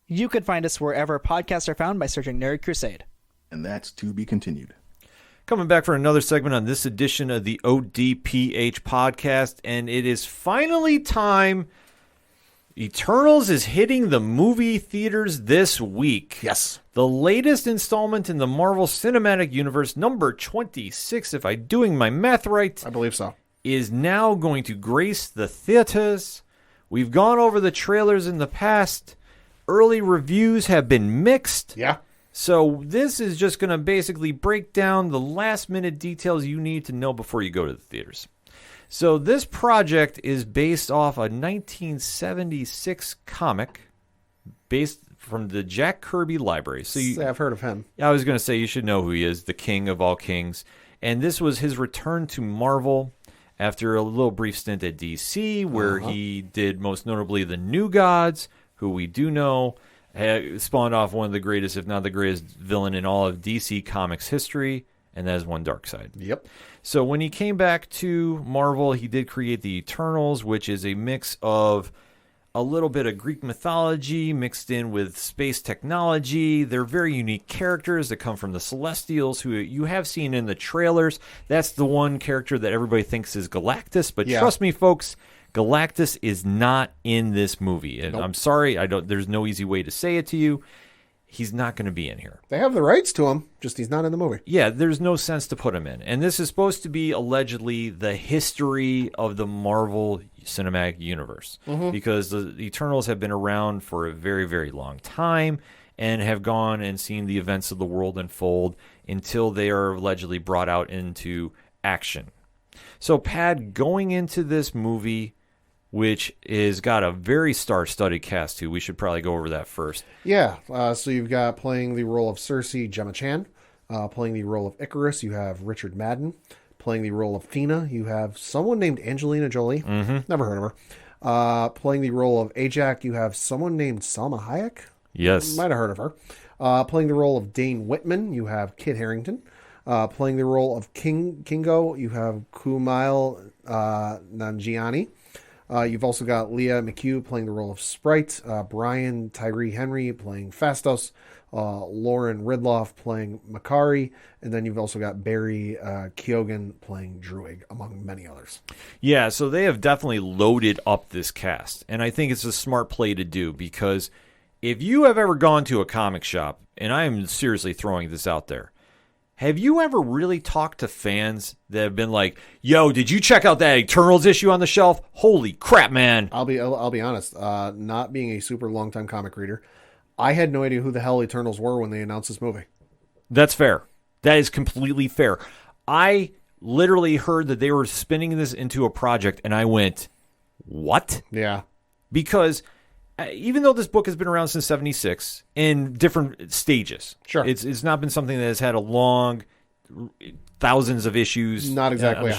You can find us wherever podcasts are found by searching Nerd Crusade. And that's to be continued. Coming back for another segment on this edition of the ODPH podcast, and it is finally time. Eternals is hitting the movie theaters this week. Yes. The latest installment in the Marvel Cinematic Universe, number 26, if I'm doing my math right, I believe so, is now going to grace the theaters. We've gone over the trailers in the past. Early reviews have been mixed. Yeah. So this is just going to basically break down the last-minute details you need to know before you go to the theaters. So this project is based off a 1976 comic based from the Jack Kirby library. So I've heard of him. I was going to say you should know who he is, the king of all kings. And this was his return to Marvel after a little brief stint at DC, where he did most notably the New Gods, who we do know spawned off one of the greatest, if not the greatest, villain in all of DC Comics history, and that is one Darkseid. Yep. So when he came back to Marvel, he did create the Eternals, which is a mix of a little bit of Greek mythology mixed in with space technology. They're very unique characters that come from the Celestials, who you have seen in the trailers. That's the one character that everybody thinks is Galactus, but trust me, folks, Galactus is not in this movie. And I'm sorry, there's no easy way to say it to you. He's not going to be in here. They have the rights to him, just he's not in the movie. Yeah, there's no sense to put him in. And this is supposed to be allegedly the history of the Marvel Cinematic Universe. Because the Eternals have been around for a very, very long time and have gone and seen the events of the world unfold until they are allegedly brought out into action. So, Pad, going into this movie, which is got a very star-studded cast, too. We should probably go over that first. Yeah, so you've got playing the role of Cersei, Gemma Chan. Playing the role of Icarus, you have Richard Madden. Playing the role of Thena, you have someone named Angelina Jolie. Never heard of her. Playing the role of Ajax, you have someone named Salma Hayek. Yes. Might have heard of her. Playing the role of Dane Whitman, you have Kit Harington. Playing the role of Kingo, you have Kumail Nanjiani. You've also got Leah McHugh playing the role of Sprite, Brian Tyree Henry playing Fastos, Lauren Ridloff playing Makari, and then you've also got Barry Keoghan playing Druig, among many others. Yeah, so they have definitely loaded up this cast, and I think it's a smart play to do, because if you have ever gone to a comic shop, and I am seriously throwing this out there, have you ever really talked to fans that have been like, yo, did you check out that Eternals issue on the shelf? Holy crap, man. I'll be honest, not being a super long-time comic reader, I had no idea who the hell Eternals were when they announced this movie. That's fair. That is completely fair. I literally heard that they were spinning this into a project, and I went, what? Yeah. Because even though this book has been around since 76 in different stages, sure, it's not been something that has had a long, thousands of issues. Not exactly a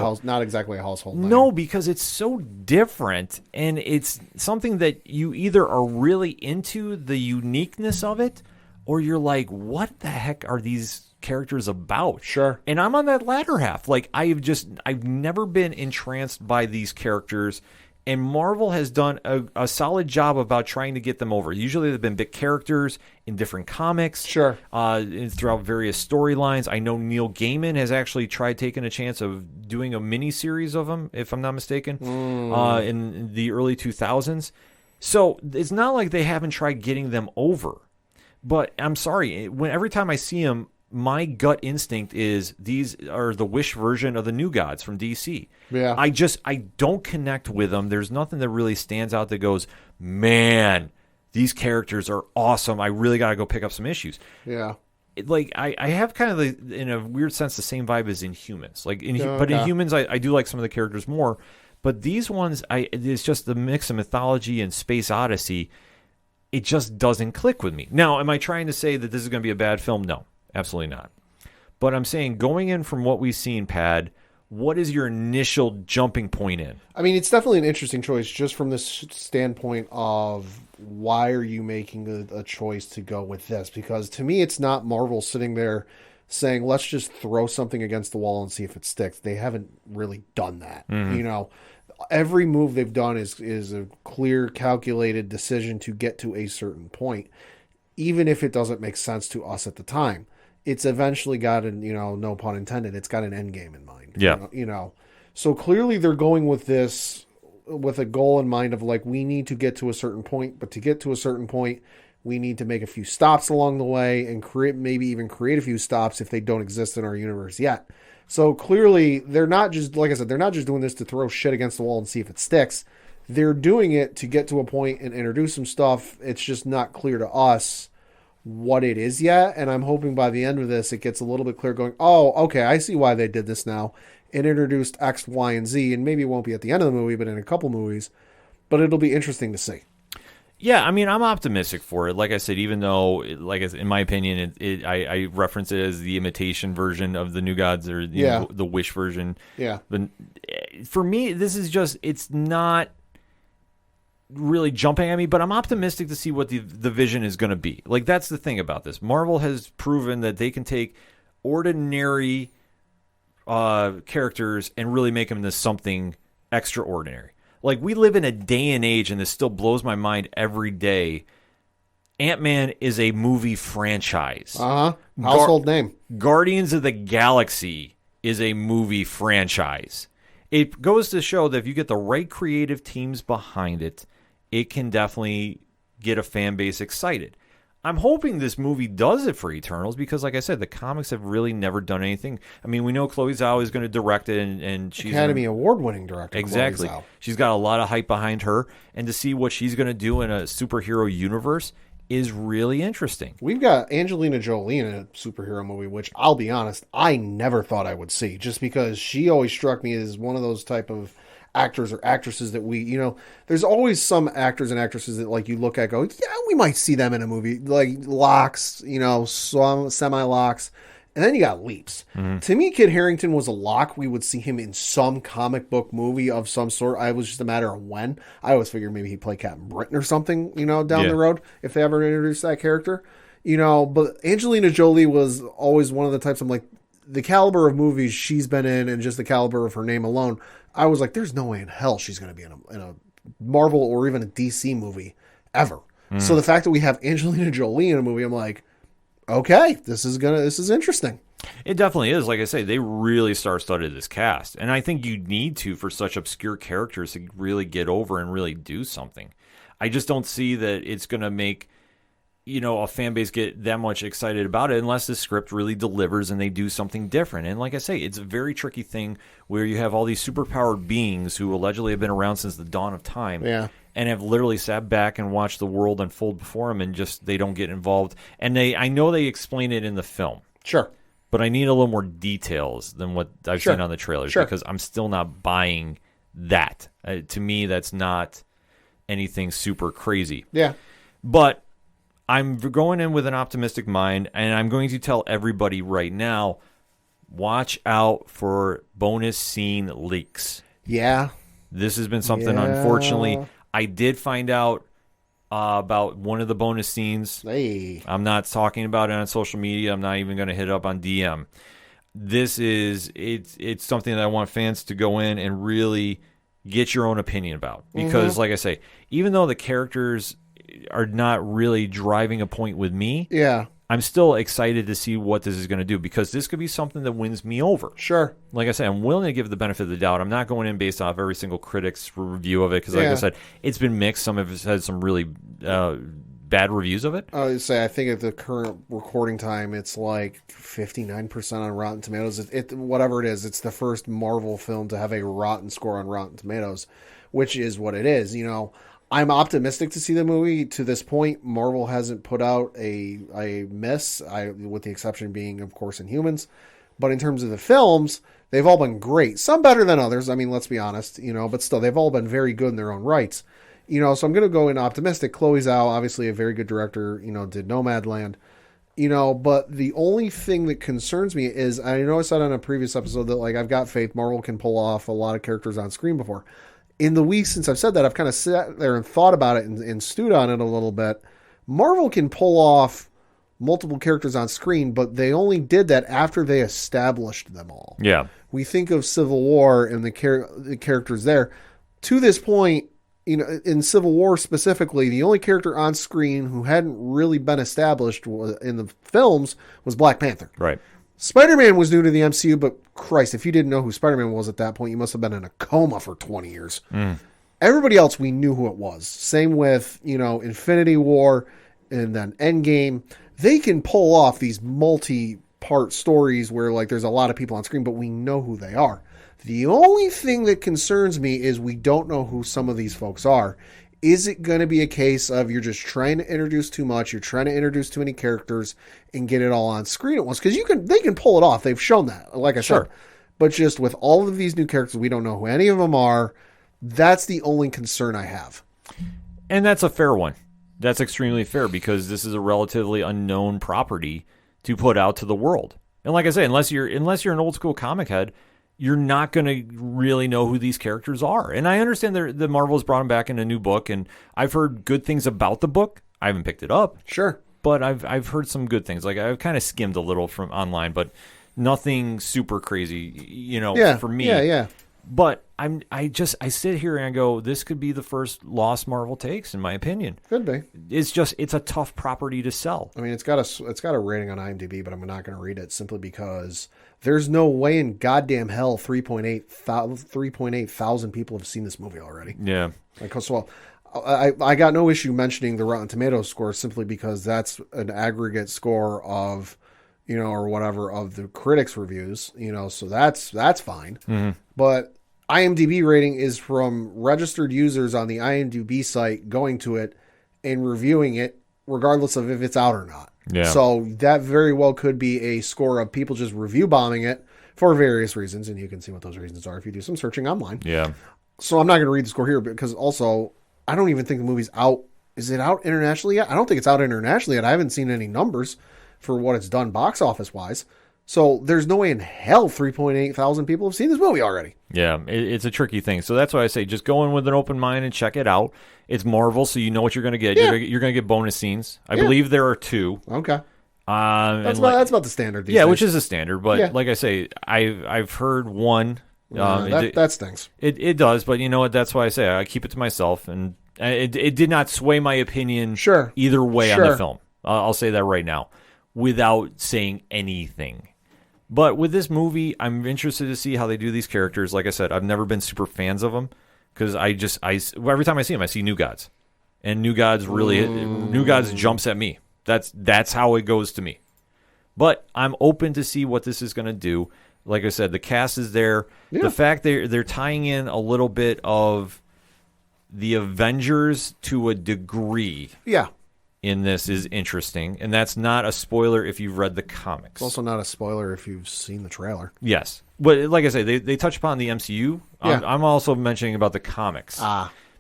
household name. No, because it's so different, and it's something that you either are really into the uniqueness of it, or you're like, what the heck are these characters about? Sure. And I'm on that latter half. Like, I've never been entranced by these characters. And Marvel has done a solid job about trying to get them over. Usually they've been big characters in different comics. Sure. Throughout various storylines. I know Neil Gaiman has actually tried taking a chance of doing a mini-series of them, if I'm not mistaken, in the early 2000s. So it's not like they haven't tried getting them over. But I'm sorry, every time I see them, my gut instinct is these are the Wish version of the New Gods from DC. Yeah. I don't connect with them. There's nothing that really stands out that goes, man, these characters are awesome. I really got to go pick up some issues. Yeah. I have kind of, in a weird sense, the same vibe as Inhumans. But in Humans, I do like some of the characters more. But these ones, it's just the mix of mythology and Space Odyssey. It just doesn't click with me. Now, am I trying to say that this is going to be a bad film? No. Absolutely not. But I'm saying, going in from what we've seen, Pad, what is your initial jumping point in? I mean, it's definitely an interesting choice just from this standpoint of why are you making a choice to go with this? Because to me, it's not Marvel sitting there saying, let's just throw something against the wall and see if it sticks. They haven't really done that. Mm-hmm. You know, every move they've done is a clear, calculated decision to get to a certain point, even if it doesn't make sense to us at the time. It's eventually got no pun intended, it's got an end game in mind. Yeah. So clearly they're going with this with a goal in mind of like, we need to get to a certain point, but to get to a certain point, we need to make a few stops along the way and maybe even create a few stops if they don't exist in our universe yet. So clearly they're not just, like I said, they're not just doing this to throw shit against the wall and see if it sticks. They're doing it to get to a point and introduce some stuff. It's just not clear to us what it is yet, and I'm hoping by the end of this it gets a little bit clear, going, oh, okay, I see why they did this now. It introduced X, Y, and Z, and maybe it won't be at the end of the movie, but in a couple movies. But it'll be interesting to see. Yeah, I mean, I'm optimistic for it. Like I said, even though, in my opinion, I reference it as the imitation version of the New Gods, or the Wish version. Yeah. But for me, this is just, it's not really jumping at me, but I'm optimistic to see what the vision is going to be. Like, that's the thing about this. Marvel has proven that they can take ordinary characters and really make them into something extraordinary. Like, we live in a day and age, and this still blows my mind every day. Ant-Man is a movie franchise. Household name. Guardians of the Galaxy is a movie franchise. It goes to show that if you get the right creative teams behind it, it can definitely get a fan base excited. I'm hoping this movie does it for Eternals because, like I said, the comics have really never done anything. I mean, we know Chloe Zhao is going to direct it, and she's Academy Award-winning director. Exactly. Chloe Zhao. She's got a lot of hype behind her, and to see what she's going to do in a superhero universe is really interesting. We've got Angelina Jolie in a superhero movie, which I'll be honest, I never thought I would see, just because she always struck me as one of those type of actors or actresses that there's always some actors and actresses that like you look at, go, yeah, we might see them in a movie, like locks, some semi-locks, and then you got leaps. Mm-hmm. To me, Kit Harington was a lock. We would see him in some comic book movie of some sort. I was just a matter of when. I always figured maybe he'd play Captain Britain or something, down the road, if they ever introduced that character. But Angelina Jolie was always one of the types, I'm like, the caliber of movies she's been in and just the caliber of her name alone, I was like, there's no way in hell she's going to be in a Marvel or even a DC movie ever. So the fact that we have Angelina Jolie in a movie, I'm like, okay, this is interesting. It definitely is. Like I say, they really star-studded this cast. And I think you need to for such obscure characters to really get over and really do something. I just don't see that it's going to make a fan base get that much excited about it unless the script really delivers and they do something different. And like I say, it's a very tricky thing where you have all these superpowered beings who allegedly have been around since the dawn of time and have literally sat back and watched the world unfold before them and just they don't get involved. And I know they explain it in the film. Sure. But I need a little more details than what I've seen on the trailers because I'm still not buying that. To me, that's not anything super crazy. Yeah. But I'm going in with an optimistic mind, and I'm going to tell everybody right now, watch out for bonus scene leaks. Yeah. This has been something, unfortunately. I did find out about one of the bonus scenes. Hey. I'm not talking about it on social media. I'm not even going to hit it up on DM. It's something that I want fans to go in and really get your own opinion about. Because, like I say, even though the characters are not really driving a point with me, I'm still excited to see what this is going to do because this could be something that wins me over. Sure. Like I said, I'm willing to give the benefit of the doubt. I'm not going in based off every single critic's review of it because, like I said, it's been mixed. Some of us had some really bad reviews of it. I would say I think at the current recording time, it's like 59% on Rotten Tomatoes. Whatever it is, it's the first Marvel film to have a rotten score on Rotten Tomatoes, which is what it is. I'm optimistic to see the movie. To this point, Marvel hasn't put out a miss, with the exception being, of course, Inhumans. But in terms of the films, they've all been great. Some better than others. I mean, let's be honest, but still, they've all been very good in their own rights. So I'm going to go in optimistic. Chloe Zhao, obviously a very good director, did Nomadland. But the only thing that concerns me is, I know I said on a previous episode that, like, I've got faith Marvel can pull off a lot of characters on screen before. In the weeks since I've said that, I've kind of sat there and thought about it and stewed on it a little bit. Marvel can pull off multiple characters on screen, but they only did that after they established them all. Yeah. We think of Civil War and the characters there. To this point, in Civil War specifically, the only character on screen who hadn't really been established in the films was Black Panther. Right. Spider-Man was new to the MCU, but Christ, if you didn't know who Spider-Man was at that point, you must have been in a coma for 20 years. Everybody else, we knew who it was. Same with, Infinity War and then Endgame. They can pull off these multi-part stories where, like, there's a lot of people on screen, but we know who they are. The only thing that concerns me is we don't know who some of these folks are. Is it going to be a case of you're just trying to introduce too much, you're trying to introduce too many characters and get it all on screen at once? Because they can pull it off. They've shown that, like I said. But just with all of these new characters, we don't know who any of them are. That's the only concern I have. And that's a fair one. That's extremely fair because this is a relatively unknown property to put out to the world. And like I say, unless you're an old school comic head, you're not going to really know who these characters are. And I understand that Marvel's brought them back in a new book, and I've heard good things about the book. I haven't picked it up. Sure. But I've heard some good things. Like, I've kind of skimmed a little from online, but nothing super crazy, for me. Yeah. But I sit here and I go, this could be the first lost Marvel takes, in my opinion. Could be. It's a tough property to sell. I mean, it's got a rating on IMDb, but I'm not going to read it simply because there's no way in goddamn hell 3.8 thousand people have seen this movie already. Yeah. So I got no issue mentioning the Rotten Tomatoes score simply because that's an aggregate score of, or whatever of the critics' reviews, so that's fine. Mm-hmm. But IMDb rating is from registered users on the IMDb site going to it and reviewing it, regardless of if it's out or not. Yeah. So that very well could be a score of people just review bombing it for various reasons, and you can see what those reasons are if you do some searching online. Yeah. So I'm not going to read the score here because also I don't even think the movie's out. Is it out internationally yet? I don't think it's out internationally yet. I haven't seen any numbers for what it's done box office wise. So there's no way in hell 3.8 thousand people have seen this movie already. Yeah, it's a tricky thing. So that's why I say just go in with an open mind and check it out. It's Marvel, so you know what you're going to get. Yeah. You're going to get bonus scenes. I believe there are 2. Okay. That's about the standard these days. which is a standard. But like I say, I've heard one. That stings. It does, but you know what? That's why I say I keep it to myself. And it did not sway my opinion either way on the film. I'll say that right now without saying anything. But with this movie, I'm interested to see how they do these characters. Like I said, I've never been super fans of them because every time I see them, I see New Gods, and New Gods jumps at me. That's how it goes to me. But I'm open to see what this is going to do. Like I said, the cast is there. Yeah. The fact they're tying in a little bit of the Avengers to a degree. Yeah. In this is interesting, and that's not a spoiler if you've read the comics. It's also not a spoiler if you've seen the trailer. Yes. But like I say, they touch upon the MCU. Yeah. I'm also mentioning about the comics.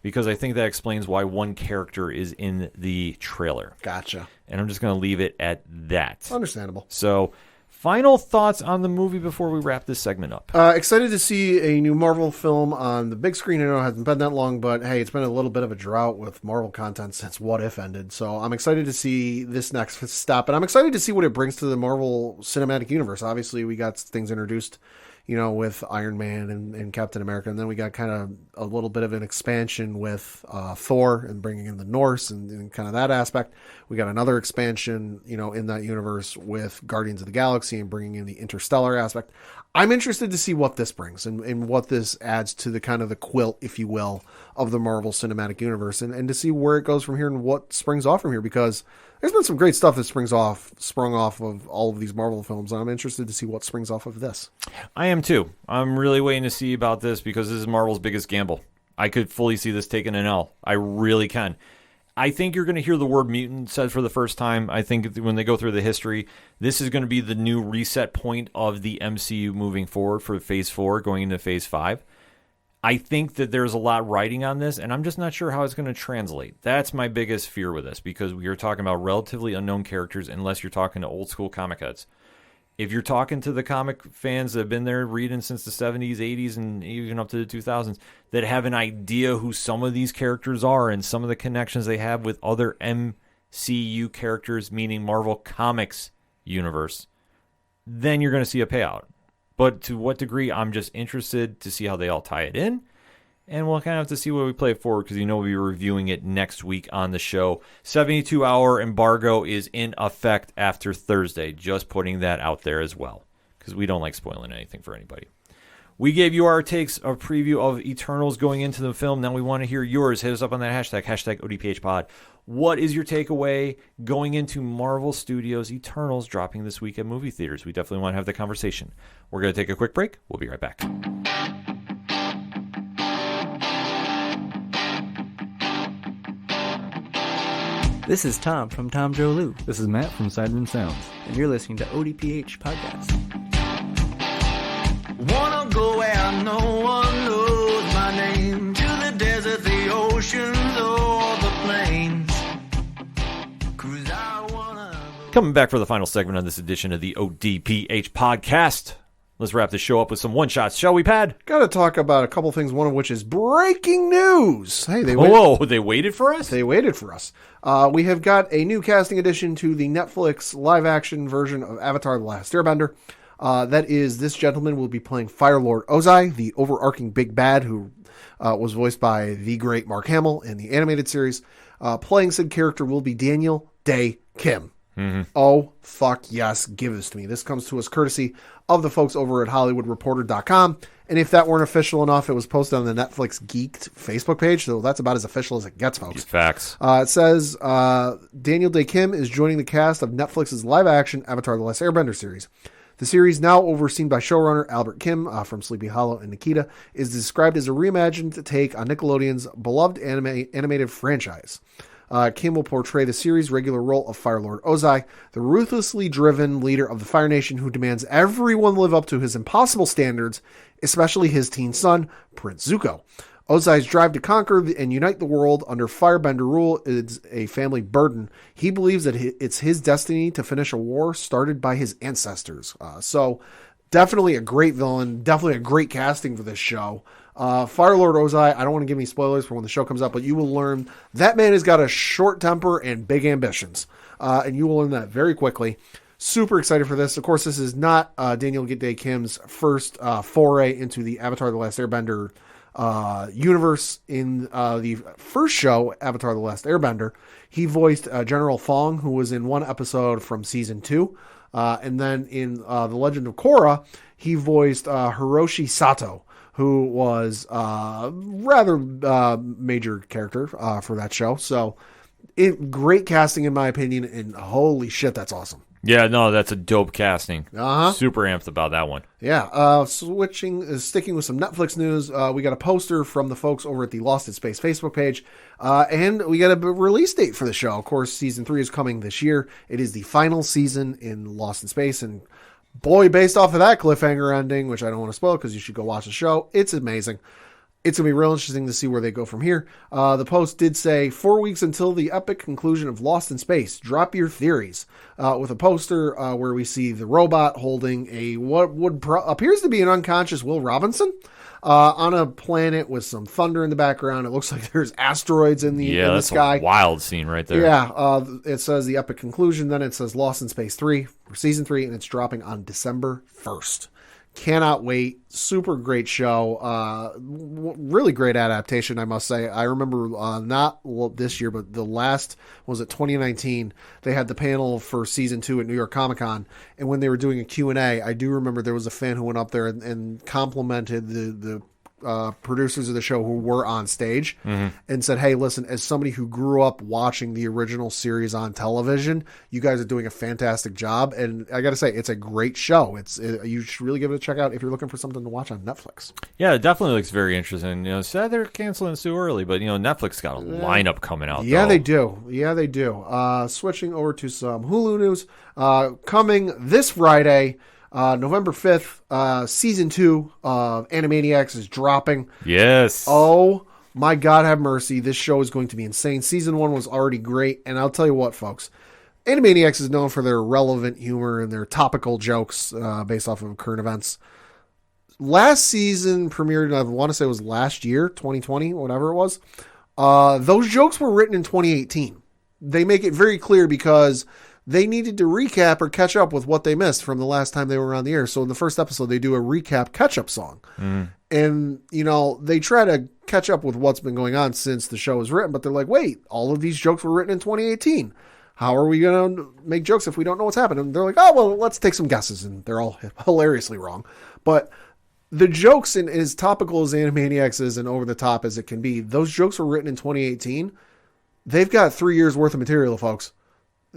Because I think that explains why one character is in the trailer. Gotcha. And I'm just going to leave it at that. Understandable. So, final thoughts on the movie before we wrap this segment up. Excited to see a new Marvel film on the big screen. I know it hasn't been that long, but hey, it's been a little bit of a drought with Marvel content since What If ended. So I'm excited to see this next step, and I'm excited to see what it brings to the Marvel Cinematic Universe. Obviously, we got things introduced, with Iron Man and Captain America, and then we got kind of a little bit of an expansion with Thor and bringing in the Norse and kind of that aspect. We got another expansion, in that universe with Guardians of the Galaxy and bringing in the interstellar aspect. I'm interested to see what this brings and what this adds to the kind of the quilt, if you will, of the Marvel Cinematic Universe, and to see where it goes from here and what springs off from here, because there's been some great stuff that sprung off of all of these Marvel films, and I'm interested to see what springs off of this. I am too. I'm really waiting to see about this because this is Marvel's biggest gamble. I could fully see this taking an L. I really can. I think you're going to hear the word mutant said for the first time. I think when they go through the history, this is going to be the new reset point of the MCU moving forward for Phase 4, going into Phase 5. I think that there's a lot riding on this, and I'm just not sure how it's going to translate. That's my biggest fear with this, because we are talking about relatively unknown characters unless you're talking to old school comic heads. If you're talking to the comic fans that have been there reading since the 70s, 80s, and even up to the 2000s, that have an idea who some of these characters are and some of the connections they have with other MCU characters, meaning Marvel Comics universe, then you're going to see a payout. But to what degree, I'm just interested to see how they all tie it in. And we'll kind of have to see what we play forward, because we'll be reviewing it next week on the show. 72-hour embargo is in effect after Thursday. Just putting that out there as well, because we don't like spoiling anything for anybody. We gave you our takes, a preview of Eternals going into the film. Now we want to hear yours. Hit us up on that hashtag ODPHpod. What is your takeaway going into Marvel Studios' Eternals dropping this week at movie theaters? We definitely want to have the conversation. We're going to take a quick break. We'll be right back. This is Tom from Tom Joe Lou, This is Matt from Sidemen Sounds. and you're listening to ODPH Podcast. Wanna go where no one knows my name, to the desert, the oceans, or the plains. 'Cause I wanna go. Coming back for the final segment on this edition of the ODPH podcast. Let's wrap this show up with some one-shots, shall we, Pad? Got to talk about a couple things, one of which is breaking news. Hey, they waited for us? They waited for us. We have got a new casting addition to the Netflix live-action version of Avatar: The Last Airbender. That is, this gentleman will be playing Fire Lord Ozai, the overarching big bad who was voiced by the great Mark Hamill in the animated series. Playing said character will be Daniel Dae Kim. Mm-hmm. Oh, fuck yes. Give this to me. This comes to us courtesy of the folks over at HollywoodReporter.com. And if that weren't official enough, it was posted on the Netflix Geeked Facebook page. So that's about as official as it gets, folks. Facts. It says Daniel Dae Kim is joining the cast of Netflix's live-action Avatar: The Last Airbender series. The series, now overseen by showrunner Albert Kim from Sleepy Hollow and Nikita, is described as a reimagined take on Nickelodeon's beloved animated franchise. Kim will portray the series' regular role of Fire Lord Ozai, the ruthlessly driven leader of the Fire Nation who demands everyone live up to his impossible standards, especially his teen son, Prince Zuko. Ozai's drive to conquer and unite the world under firebender rule is a family burden. He believes that it's his destiny to finish a war started by his ancestors. So definitely a great villain, definitely a great casting for this show. Fire Lord Ozai, I don't want to give any spoilers for when the show comes out, but you will learn that man has got a short temper and big ambitions. And you will learn that very quickly. Super excited for this. Of course, this is not Daniel Dae Kim's first foray into the Avatar: The Last Airbender universe. In the first show, Avatar: The Last Airbender, he voiced General Fong, who was in one episode from season 2. And then in The Legend of Korra, he voiced Hiroshi Sato, who was rather major character for that show. So great casting in my opinion, and holy shit, that's awesome. Yeah, no, that's a dope casting. Uh-huh. Super amped about that one. Yeah, sticking with some Netflix news, we got a poster from the folks over at the Lost in Space Facebook page, and we got a release date for the show. Of course, season 3 is coming this year. It is the final season in Lost in Space, and boy, based off of that cliffhanger ending, which I don't want to spoil because you should go watch the show, it's amazing. It's going to be real interesting to see where they go from here. The post did say, 4 weeks until the epic conclusion of Lost in Space. Drop your theories. With a poster where we see the robot holding a appears to be an unconscious Will Robinson on a planet with some thunder in the background. It looks like there's asteroids in the sky. A wild scene right there. Yeah, it says the epic conclusion. Then it says Lost in Space 3 for season 3, and it's dropping on December 1st. Cannot wait. Super great show. Really great adaptation, I must say. I remember not this year, but the last, was it 2019? They had the panel for season 2 at New York Comic Con, and when they were doing a Q&A, I do remember there was a fan who went up there and complimented the producers of the show who were on stage and said, hey, listen, as somebody who grew up watching the original series on television, you guys are doing a fantastic job. And I got to say, it's a great show. You should really give it a check out if you're looking for something to watch on Netflix. Yeah, it definitely looks very interesting. Sad they're canceling it so early, but Netflix got a lineup coming out. Yeah, though. they do. Switching over to some Hulu news. Coming this Friday, November 5th, season 2 of Animaniacs is dropping. Yes. Oh my God, have mercy. This show is going to be insane. Season 1 was already great. And I'll tell you what, folks, Animaniacs is known for their relevant humor and their topical jokes based off of current events. Last season premiered, I want to say it was last year, 2020, whatever it was. Those jokes were written in 2018. They make it very clear because they needed to recap or catch up with what they missed from the last time they were on the air. So in the first episode, they do a recap catch-up song. And, they try to catch up with what's been going on since the show was written, but they're like, wait, all of these jokes were written in 2018. How are we going to make jokes if we don't know what's happening? And they're like, oh, well, let's take some guesses. And they're all hilariously wrong. But the jokes, and as topical as Animaniacs is and over the top as it can be, those jokes were written in 2018. They've got 3 years worth of material, folks.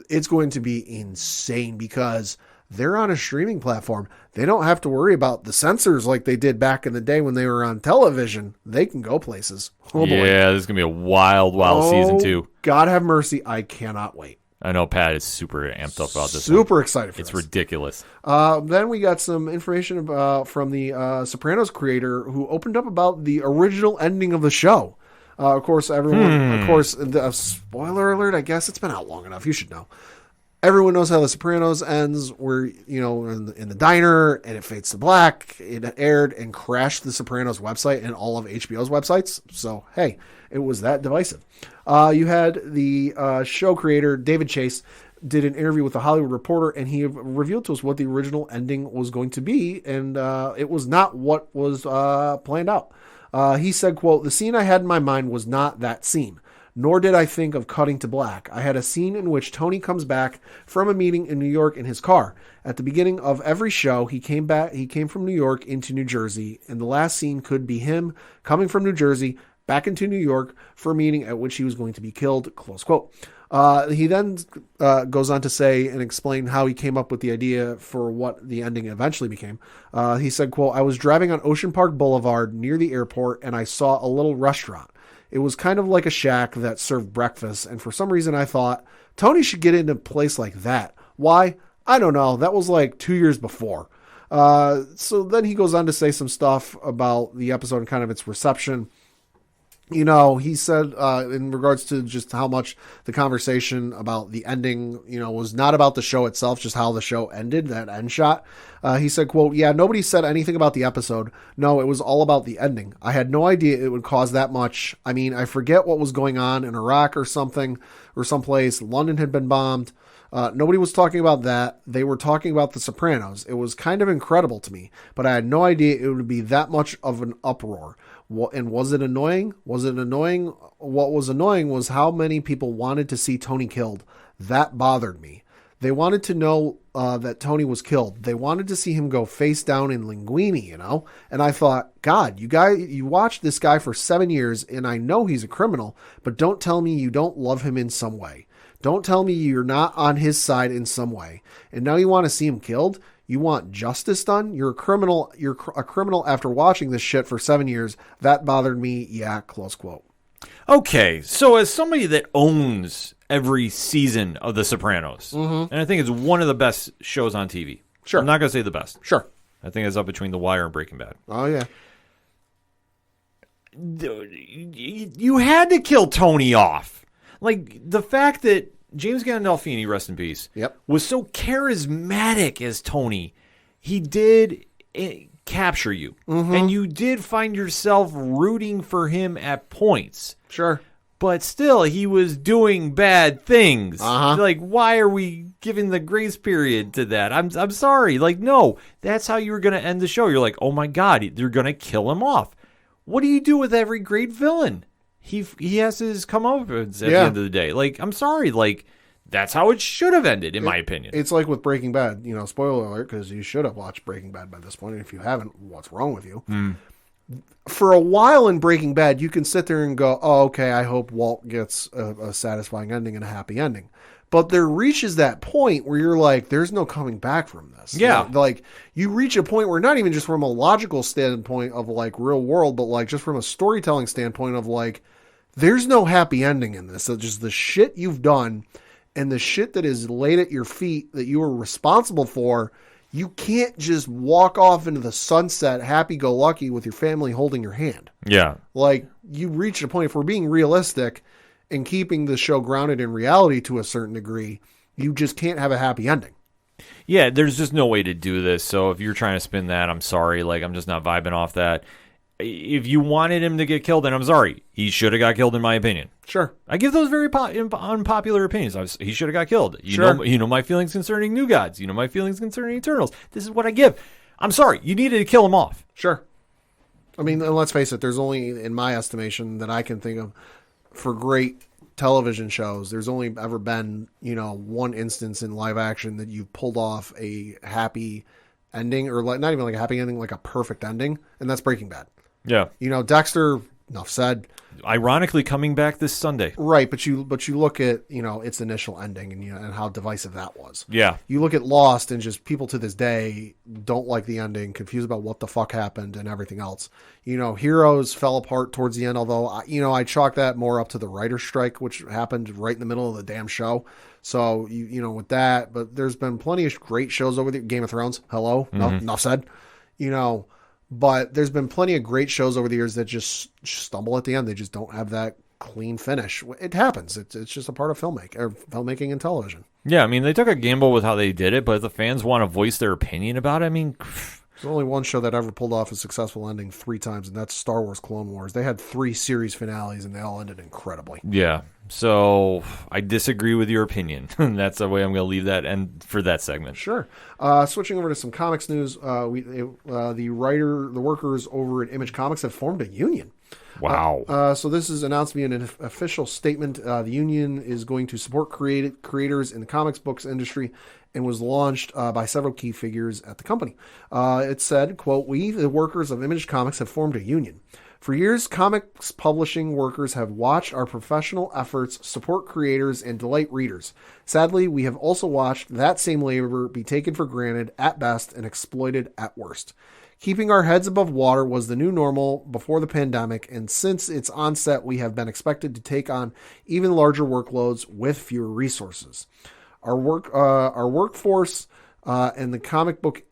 It's going to be insane because they're on a streaming platform. They don't have to worry about the censors like they did back in the day when they were on television. They can go places. Oh, boy. Yeah, this is going to be a wild season 2. God have mercy. I cannot wait. I know Pat is super amped up about this. Super excited for this. It's this. ridiculous. Then we got some information from the Sopranos creator who opened up about the original ending of the show. Of course, spoiler alert, I guess it's been out long enough. You should know. Everyone knows how The Sopranos ends, where, in the diner, and it fades to black. It aired and crashed The Sopranos website and all of HBO's websites. So, hey, it was that divisive. You had the show creator, David Chase, did an interview with the Hollywood Reporter, and he revealed to us what the original ending was going to be, and it was not what was planned out. He said, quote, "The scene I had in my mind was not that scene, nor did I think of cutting to black. I had a scene in which Tony comes back from a meeting in New York in his car. At the beginning of every show, he came from New York into New Jersey, and the last scene could be him coming from New Jersey back into New York for a meeting at which he was going to be killed," close quote. He then goes on to say and explain how he came up with the idea for what the ending eventually became. He said, quote, "I was driving on Ocean Park Boulevard near the airport, and I saw a little restaurant. It was kind of like a shack that served breakfast, and for some reason I thought, Tony should get into a place like that. Why? I don't know. That was like 2 years before." So then he goes on to say some stuff about the episode and kind of its reception. You know, he said in regards to just how much the conversation about the ending, you know, was not about the show itself, just how the show ended, that end shot. He said, quote, "Yeah, nobody said anything about the episode. No, it was all about the ending. I had no idea it would cause that much. I mean, I forget what was going on in Iraq or something, or someplace. London had been bombed. Nobody was talking about that. They were talking about The Sopranos. It was kind of incredible to me, but I had no idea it would be that much of an uproar. And was it annoying? Was it annoying? What was annoying was how many people wanted to see Tony killed. That bothered me. They wanted to know that Tony was killed. They wanted to see him go face down in Linguini, you know? And I thought, God, you watched this guy for 7 years, and I know he's a criminal, but don't tell me you don't love him in some way. Don't tell me you're not on his side in some way. And now you want to see him killed? You want justice done? You're a criminal. You're a criminal after watching this shit for 7 years. That bothered me. Yeah, close quote. Okay, so as somebody that owns every season of The Sopranos, and I think it's one of the best shows on TV. Sure. I'm not going to say the best. Sure. I think it's up between The Wire and Breaking Bad. Oh, yeah. You had to kill Tony off. Like, the fact that James Gandolfini, rest in peace, was so charismatic as Tony, he did capture you. And you did find yourself rooting for him at points. Sure. But still, he was doing bad things. Like, why are we giving the grace period to that? I'm sorry. Like, no, that's how you were going to end the show. You're like, oh my God, they're going to kill him off. What do you do with every great villain? He has his comeuppance at the end of the day. Like, I'm sorry. Like, that's how it should have ended, in my opinion. It's like with Breaking Bad. You know, spoiler alert, because you should have watched Breaking Bad by this point. And if you haven't, what's wrong with you? For a while in Breaking Bad, you can sit there and go, oh, okay, I hope Walt gets a satisfying ending and a happy ending. But there reaches that point where you're like, there's no coming back from this. Yeah. Like, you reach a point where not even just from a logical standpoint of, like, real world, but, like, just from a storytelling standpoint of, like, there's no happy ending in this. So just the shit you've done and the shit that is laid at your feet that you were responsible for, you can't just walk off into the sunset happy-go-lucky with your family holding your hand. Yeah. Like, you reach a point, if we're being realistic and keeping the show grounded in reality to a certain degree, you just can't have a happy ending. Yeah, there's just no way to do this. So if you're trying to spin that, I'm sorry. Like, I'm just not vibing off that. If you wanted him to get killed, then I'm sorry. He should have got killed, in my opinion. Sure. I give those very unpopular opinions. He should have got killed. Sure. You know my feelings concerning New Gods. You know my feelings concerning Eternals. This is what I give. I'm sorry. You needed to kill him off. Sure. I mean, and let's face it, there's only, in my estimation, that I can think of for great television shows, there's only ever been, you know, one instance in live action that you pulled off a happy ending, or like, not even like a happy ending, like a perfect ending, and that's Breaking Bad. Yeah. You know, Dexter, enough said. Ironically, coming back this Sunday. Right, but you look at, you know, its initial ending and, you know, and how divisive that was. Yeah. You look at Lost and just people to this day don't like the ending, confused about what the fuck happened and everything else. You know, Heroes fell apart towards the end, although, I chalk that more up to the writer's strike, which happened right in the middle of the damn show. So, you know, with that, but there's been plenty of great shows over there. Game of Thrones, hello, no, enough said. You know, but there's been plenty of great shows over the years that just stumble at the end. They just don't have that clean finish. It happens. It's just a part of filmmaking and television. Yeah, I mean, they took a gamble with how they did it, but if the fans want to voice their opinion about it, I mean, There's only one show that ever pulled off a successful ending 3 times, and that's Star Wars Clone Wars. They had 3 series finales, and they all ended incredibly. Yeah. So I disagree with your opinion. That's the way I'm going to leave that and for that segment. Sure. Switching over to some comics news, the workers over at Image Comics have formed a union. Wow. So this is announced via an official statement. The union is going to support creators in the comics books industry and was launched by several key figures at the company. It said, quote, "We, the workers of Image Comics, have formed a union. For years, comics publishing workers have watched our professional efforts support creators and delight readers. Sadly, we have also watched that same labor be taken for granted at best and exploited at worst. Keeping our heads above water was the new normal before the pandemic, and since its onset, we have been expected to take on even larger workloads with fewer resources. Our workforce and the comic book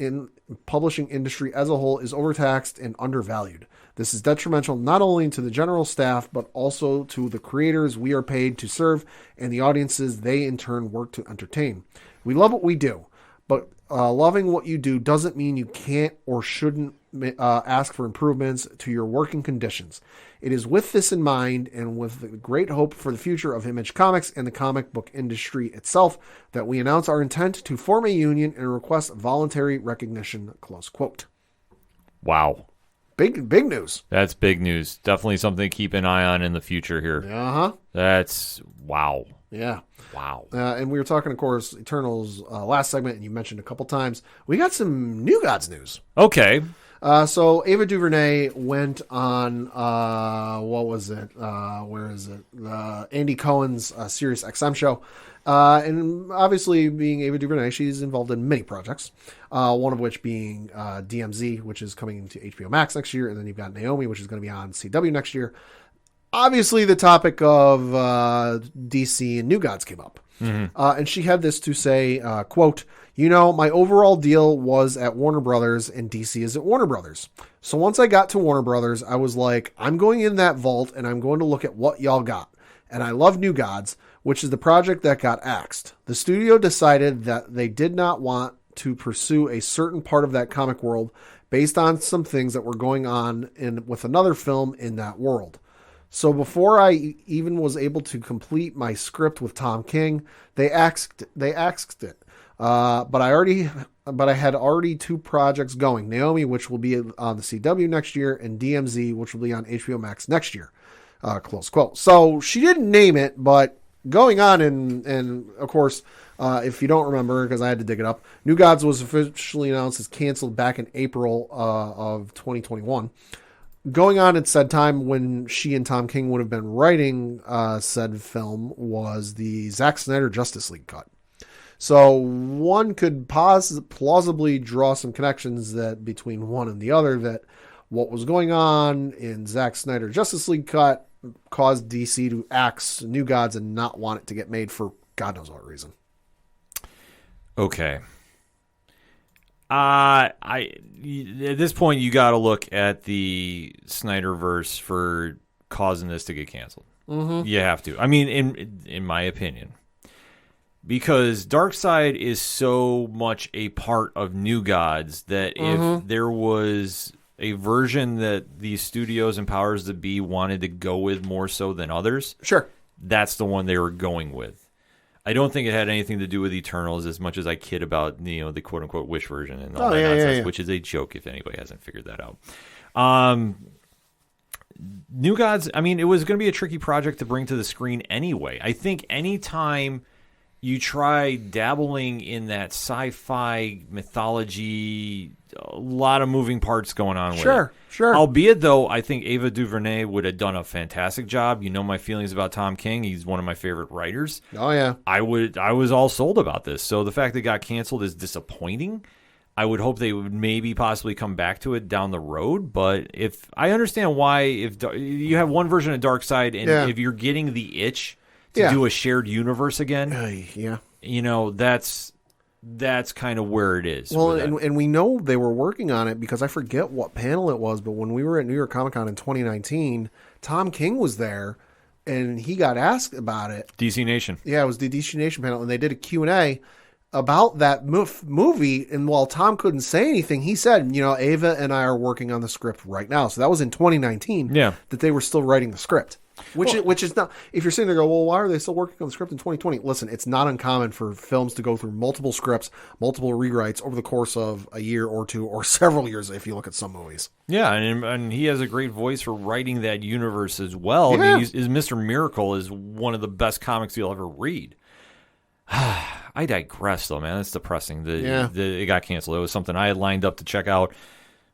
publishing industry as a whole is overtaxed and undervalued. This is detrimental not only to the general staff, but also to the creators we are paid to serve and the audiences they in turn work to entertain. We love what we do, but loving what you do doesn't mean you can't or shouldn't ask for improvements to your working conditions. It is with this in mind and with the great hope for the future of Image Comics and the comic book industry itself that we announce our intent to form a union and request voluntary recognition," close quote. Wow. Big news. That's big news. Definitely something to keep an eye on in the future here. Uh-huh. That's wow. Yeah. Wow. And we were talking, of course, Eternals last segment, and you mentioned a couple times. We got some New Gods news. Okay. So Ava DuVernay went on, what was it? Where is it? Andy Cohen's Sirius XM show. And obviously, being Ava DuVernay, she's involved in many projects. One of which being DMZ, which is coming into HBO Max next year. And then you've got Naomi, which is going to be on CW next year. Obviously, the topic of DC and New Gods came up. Mm-hmm. And she had this to say, quote, "You know, my overall deal was at Warner Brothers and DC is at Warner Brothers. So once I got to Warner Brothers, I was like, I'm going in that vault and I'm going to look at what y'all got. And I love New Gods, which is the project that got axed. The studio decided that they did not want to pursue a certain part of that comic world based on some things that were going on with another film in that world. So before I even was able to complete my script with Tom King, they axed it. But I had already 2 projects going. Naomi, which will be on the CW next year, and DMZ, which will be on HBO Max next year." Close quote. So she didn't name it, but going on and of course, if you don't remember, because I had to dig it up, New Gods was officially announced as canceled back in April of 2021. Going on at said time when she and Tom King would have been writing said film was the Zack Snyder Justice League cut. So one could plausibly draw some connections that between one and the other, that what was going on in Zack Snyder Justice League cut caused DC to axe New Gods and not want it to get made for God knows what reason. Okay. At this point, you got to look at the Snyderverse for causing this to get canceled. Mm-hmm. You have to. I mean, in my opinion, because Darkseid is so much a part of New Gods that if there was a version that the studios and powers that be wanted to go with more so than others, sure, that's the one they were going with. I don't think it had anything to do with Eternals as much as I kid about, the quote-unquote Wish version and all that nonsense, which is a joke if anybody hasn't figured that out. New Gods, I mean, it was going to be a tricky project to bring to the screen anyway. I think anytime you try dabbling in that sci-fi mythology, a lot of moving parts going on with it. Sure. Albeit, though, I think Ava DuVernay would have done a fantastic job. You know my feelings about Tom King. He's one of my favorite writers. Oh, yeah. I was all sold about this. So the fact that it got canceled is disappointing. I would hope they would maybe possibly come back to it down the road. But if I understand why, if you have one version of Darkseid and if you're getting the itch to do a shared universe again, that's kind of where it is. Well, and we know they were working on it because I forget what panel it was, but when we were at New York Comic Con in 2019, Tom King was there and he got asked about it. DC Nation. Yeah, it was the DC Nation panel, and they did a Q&A about that movie, and while Tom couldn't say anything, he said, Ava and I are working on the script right now. So that was in 2019 that they were still writing the script. Which is not, if you're sitting there go, well, why are they still working on the script in 2020? Listen, it's not uncommon for films to go through multiple scripts, multiple rewrites over the course of a year or two or several years if you look at some movies. Yeah, and he has a great voice for writing that universe as well. Yeah. I mean, Mr. Miracle is one of the best comics you'll ever read. I digress, though, man. That's depressing. It got canceled. It was something I had lined up to check out,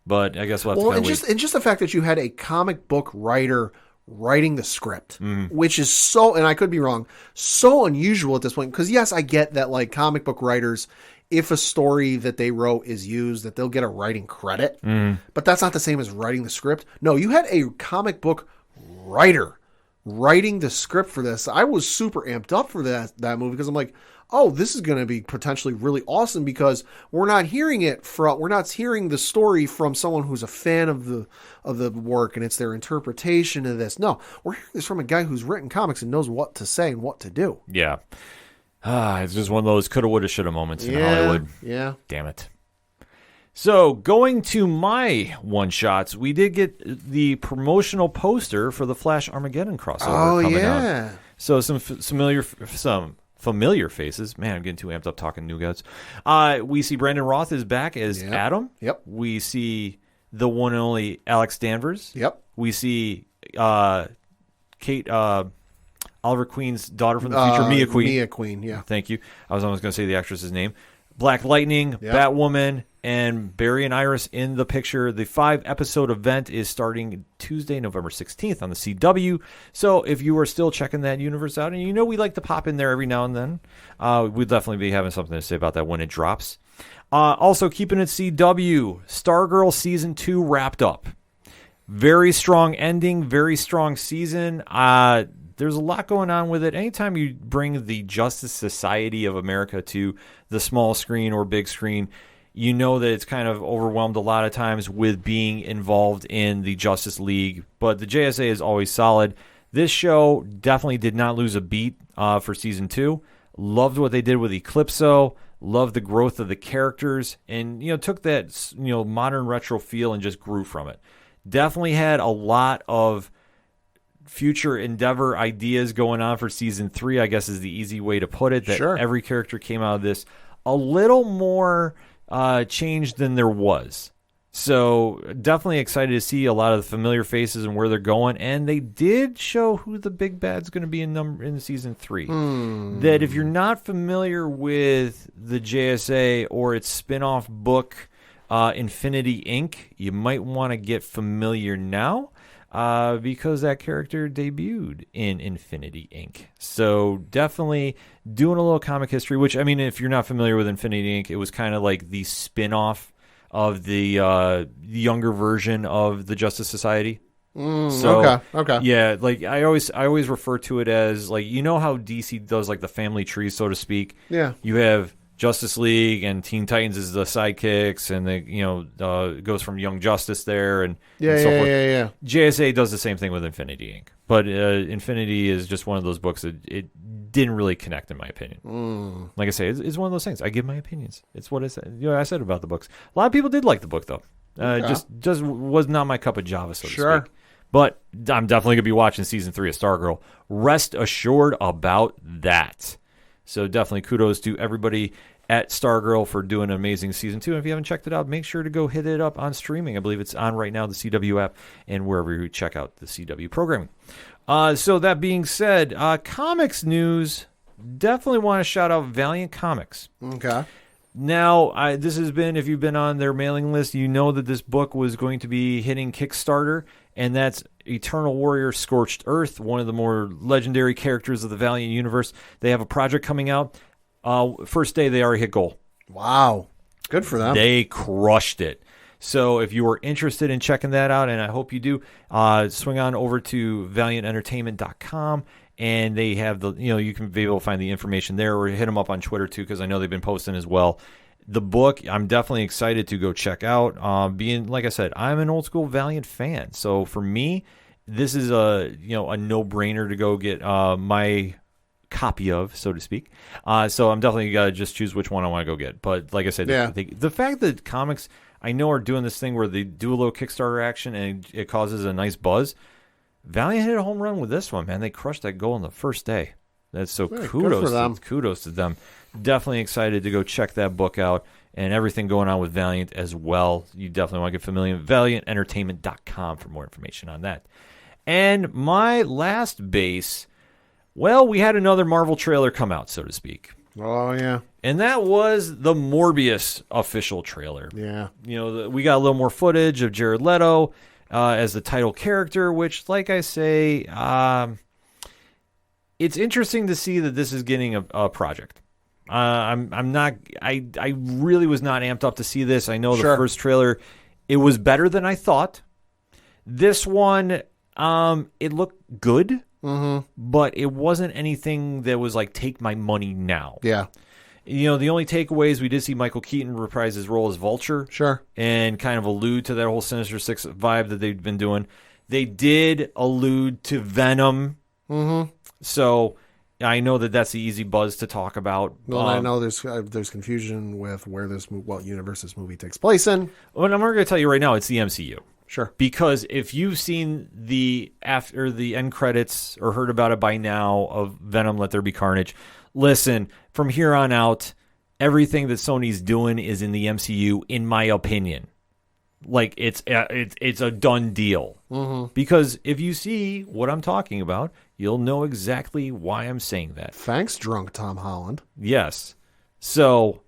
but I guess we'll have to and just the fact that you had a comic book writer writing the script, which is so, and I could be wrong, so unusual at this point. Because yes, I get that like comic book writers, if a story that they wrote is used, that they'll get a writing credit, but that's not the same as writing the script. No, you had a comic book writer writing the script for this. I was super amped up for that movie because I'm like, oh, this is going to be potentially really awesome because we're not hearing the story from someone who's a fan of the work and it's their interpretation of this. No, we're hearing this from a guy who's written comics and knows what to say and what to do. Yeah. It's just one of those coulda, woulda, shoulda moments in Hollywood. Yeah. Damn it. So, going to my one-shots, we did get the promotional poster for the Flash Armageddon crossover coming out. So, some familiar faces. Man, I'm getting too amped up talking new guys. We see Brandon Roth is back as Adam. Yep. We see the one and only Alex Danvers. Yep. We see Kate, Oliver Queen's daughter from the future, Mia Queen. Mia Queen, yeah. Thank you. I was almost going to say the actress's name. Black Lightning, Batwoman, and Barry and Iris in the picture. The 5-episode event is starting Tuesday, November 16th on the CW. So if you are still checking that universe out, and we like to pop in there every now and then, we'll definitely be having something to say about that when it drops. Also, keeping it CW, Stargirl Season 2 wrapped up. Very strong ending, very strong season. There's a lot going on with it. Anytime you bring the Justice Society of America to the small screen or big screen, you know that it's kind of overwhelmed a lot of times with being involved in the Justice League. But the JSA is always solid. This show definitely did not lose a beat for Season 2. Loved what they did with Eclipso. Loved the growth of the characters. And, took that, modern retro feel and just grew from it. Definitely had a lot of future endeavor ideas going on for Season 3, I guess is the easy way to put it. That every character came out of this a little more changed than there was. So definitely excited to see a lot of the familiar faces and where they're going. And they did show who the big bad's going to be in Season 3. That if you're not familiar with the JSA or its spin-off book, Infinity Inc., you might want to get familiar now. Because that character debuted in Infinity Inc. So definitely doing a little comic history, which, I mean, if you're not familiar with Infinity Inc., it was kind of like the spin-off of the younger version of the Justice Society. Okay. Yeah, like I always refer to it as, like, how DC does like the family tree, so to speak. Yeah. You have Justice League and Teen Titans is the sidekicks, and it goes from Young Justice there and so forth. Yeah. JSA does the same thing with Infinity Inc. But Infinity is just one of those books that it didn't really connect, in my opinion. Like I say, it's one of those things. I give my opinions. It's what I said. I said about the books. A lot of people did like the book, though. Just was not my cup of Java, so to speak. But I'm definitely going to be watching Season 3 of Stargirl. Rest assured about that. So definitely kudos to everybody at Stargirl for doing an amazing Season 2. And if you haven't checked it out, make sure to go hit it up on streaming. I believe it's on right now, the CW app, and wherever you check out the CW programming. So that being said, comics news, definitely want to shout out Valiant Comics. Okay. Now, this has been, if you've been on their mailing list, you know that this book was going to be hitting Kickstarter, and that's Eternal Warrior Scorched Earth, one of the more legendary characters of the Valiant universe. They have a project coming out. First day, they already hit goal. Wow. Good for them. They crushed it. So if you are interested in checking that out, and I hope you do, swing on over to valiantentertainment.com, and they have you can be able to find the information there, or hit them up on Twitter too, because I know they've been posting as well. The book, I'm definitely excited to go check out. Being, like I said, I'm an old school Valiant fan, so for me, this is a no-brainer to go get my copy of, so to speak. So I'm definitely got to just choose which one I want to go get. But like I said, the fact that comics, I know, are doing this thing where they do a little Kickstarter action and it causes a nice buzz. Valiant hit a home run with this one, man. They crushed that goal on the first day. That's so kudos to them. Definitely excited to go check that book out and everything going on with Valiant as well. You definitely want to get familiar with ValiantEntertainment.com for more information on that. And my last base, well, we had another Marvel trailer come out, so to speak. Oh, yeah. And that was the Morbius official trailer. Yeah. You know, we got a little more footage of Jared Leto as the title character, which, like I say, it's interesting to see that this is getting a project. I really was not amped up to see this. I know the first trailer, it was better than I thought. This one, it looked good, but it wasn't anything that was like, take my money now. Yeah. You know, the only takeaways, we did see Michael Keaton reprise his role as Vulture. Sure. And kind of allude to that whole Sinister Six vibe that they've been doing. They did allude to Venom. Mm-hmm. So I know that that's the easy buzz to talk about. Well, I know there's confusion with where what universe this movie takes place in. Well, I'm going to tell you right now, it's the MCU. Sure. Because if you've seen after the end credits or heard about it by now of Venom, Let There Be Carnage, listen, from here on out, everything that Sony's doing is in the MCU, in my opinion. Like, it's a done deal. Mm-hmm. Because if you see what I'm talking about, you'll know exactly why I'm saying that. Thanks, drunk Tom Holland. Yes. So,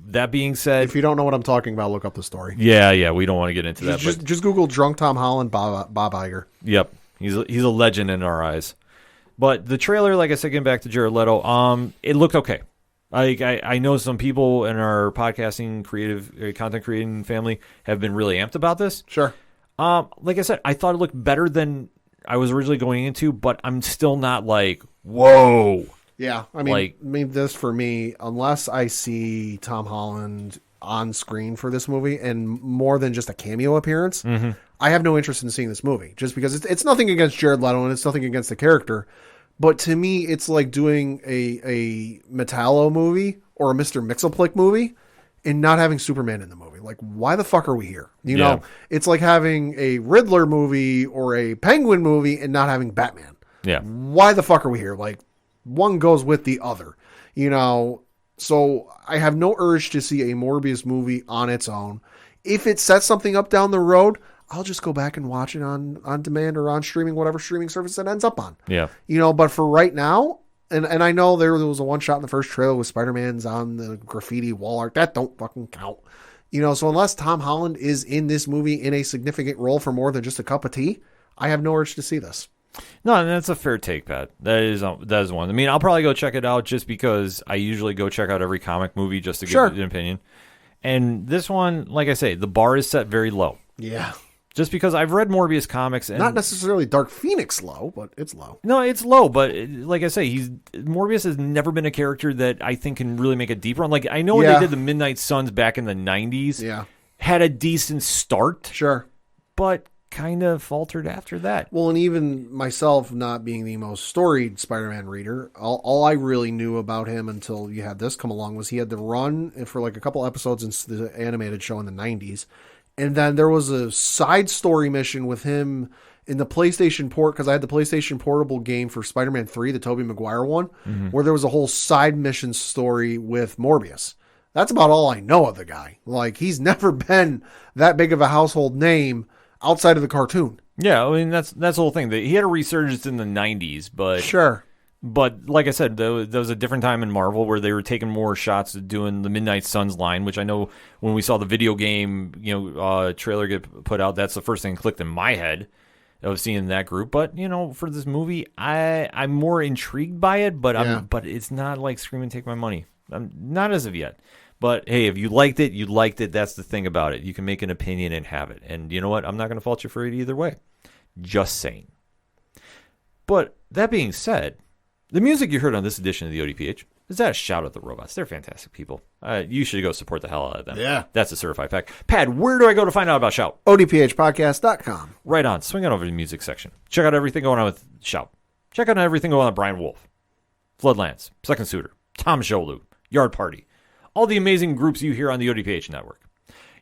that being said... If you don't know what I'm talking about, look up the story. Yeah, we don't want to get into that. Just Google drunk Tom Holland, Bob Iger. Yep. He's a legend in our eyes. But the trailer, like I said, getting back to Jared Leto, it looked okay. I know some people in our podcasting content creating family have been really amped about this. Sure. Like I said, I thought it looked better than I was originally going into, but I'm still not like, whoa. Yeah, I mean, this for me, unless I see Tom Holland on screen for this movie and more than just a cameo appearance, I have no interest in seeing this movie. Just because it's nothing against Jared Leto and it's nothing against the character. But to me, it's like doing a Metallo movie or a Mr. Mxyzptlk movie and not having Superman in the movie. Like, why the fuck are we here? You know, it's like having a Riddler movie or a Penguin movie and not having Batman. Yeah. Why the fuck are we here? Like, one goes with the other, you know? So I have no urge to see a Morbius movie on its own. If it sets something up down the road, I'll just go back and watch it on demand or on streaming, whatever streaming service it ends up on. Yeah. You know, but for right now, and I know there was a one shot in the first trailer with Spider-Man's on the graffiti wall art. That don't fucking count. You know, so unless Tom Holland is in this movie in a significant role for more than just a cup of tea, I have no urge to see this. No, that's a fair take, Pat. That is one. I mean, I'll probably go check it out just because I usually go check out every comic movie just to get an opinion. And this one, like I say, the bar is set very low. Yeah. Just because I've read Morbius comics. And not necessarily Dark Phoenix low, but it's low. No, it's low. But like I say, Morbius has never been a character that I think can really make a deep run. Like, I know when they did the Midnight Suns back in the 90s, had a decent start. Sure. But kind of faltered after that. Well, and even myself not being the most storied Spider-Man reader, all I really knew about him until you had this come along was he had the run for like a couple episodes in the animated show in the 90s. And then there was a side story mission with him in the PlayStation port, because I had the PlayStation Portable game for Spider-Man 3, the Tobey Maguire one, where there was a whole side mission story with Morbius. That's about all I know of the guy. Like, he's never been that big of a household name outside of the cartoon. Yeah, I mean, that's the whole thing. He had a resurgence in the 90s, but... Sure. But like I said, there was a different time in Marvel where they were taking more shots at doing the Midnight Suns line, which I know when we saw the video game, trailer get put out, that's the first thing that clicked in my head of seeing that group. But for this movie, I'm more intrigued by it, but but it's not like screaming, take my money. I'm not as of yet. But hey, if you liked it, you liked it. That's the thing about it. You can make an opinion and have it. And you know what? I'm not going to fault you for it either way. Just saying. But that being said, the music you heard on this edition of the ODPH is that a shout at the robots. They're fantastic people. You should go support the hell out of them. Yeah. That's a certified fact. Pad, where do I go to find out about Shout? ODPHpodcast.com. Right on. Swing on over to the music section. Check out everything going on with Shout. Check out everything going on with Brian Wolf. Floodlands, Second Suitor, Tom Jolu, Yard Party, all the amazing groups you hear on the ODPH network.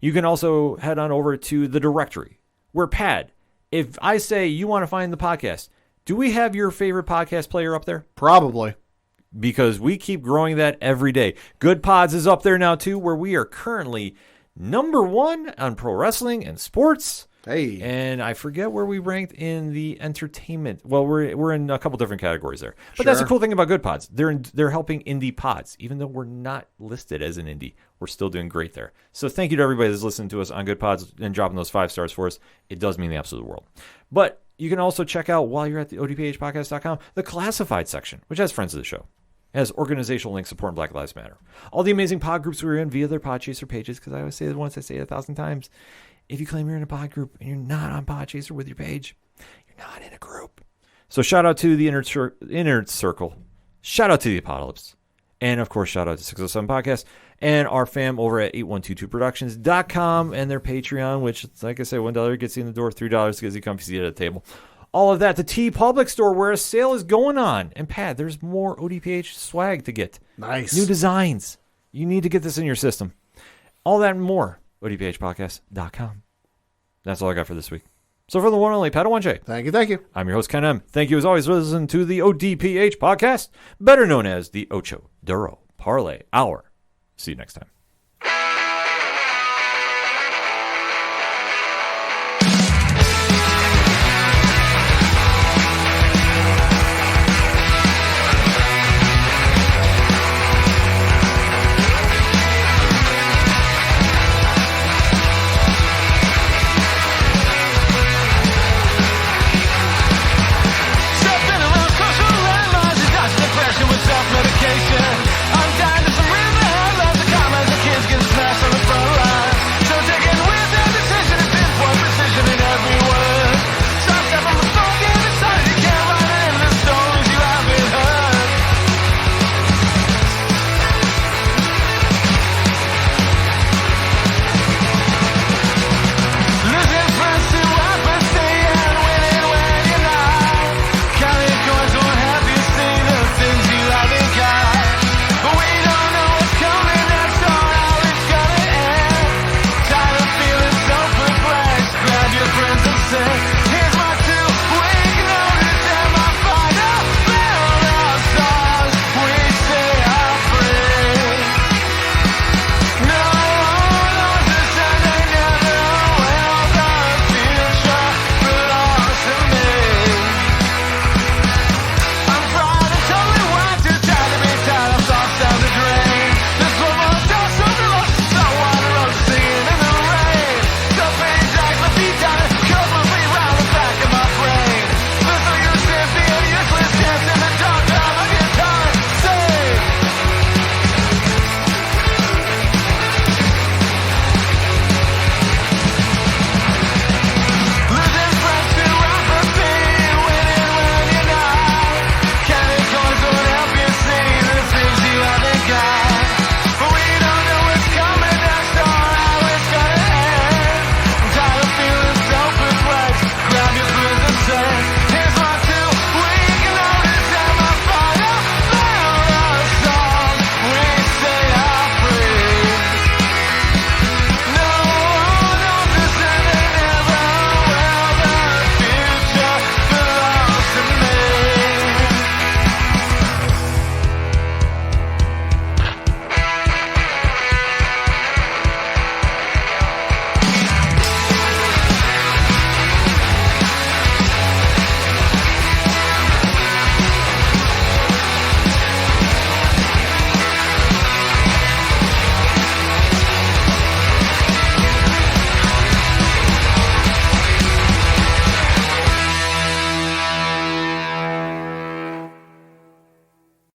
You can also head on over to the directory, where Pad, if I say you want to find the podcast, do we have your favorite podcast player up there? Probably. Because we keep growing that every day. Good Pods is up there now, too, where we are currently number 1 on pro wrestling and sports. Hey. And I forget where we ranked in the entertainment. Well, we're in a couple different categories there. But Sure. that's the cool thing about Good Pods. They're helping indie pods. Even though we're not listed as an indie, we're still doing great there. So thank you to everybody that's listening to us on Good Pods and dropping those 5 stars for us. It does mean the absolute world. But you can also check out, while you're at the ODPHpodcast.com, the classified section, which has friends of the show. It has organizational links supporting Black Lives Matter. All the amazing pod groups we're in via their Podchaser pages, because I always say it once, I say it 1,000 times. If you claim you're in a pod group and you're not on Podchaser with your page, you're not in a group. So shout out to the Inner Circle. Shout out to the Apocalypse. And, of course, shout out to 607 Podcast and our fam over at 8122productions.com and their Patreon, which, like I said, $1 gets you in the door, $3 gets you a comfy seat at a table. All of that. The T Public store, where a sale is going on. And, Pat, there's more ODPH swag to get. Nice. New designs. You need to get this in your system. All that and more. ODPHpodcast.com. That's all I got for this week. So for the one and only Padawan Thank you, thank you. I'm your host, Ken M. Thank you as always for listening to the ODPH podcast, better known as the Ocho Duro Parlay Hour. See you next time.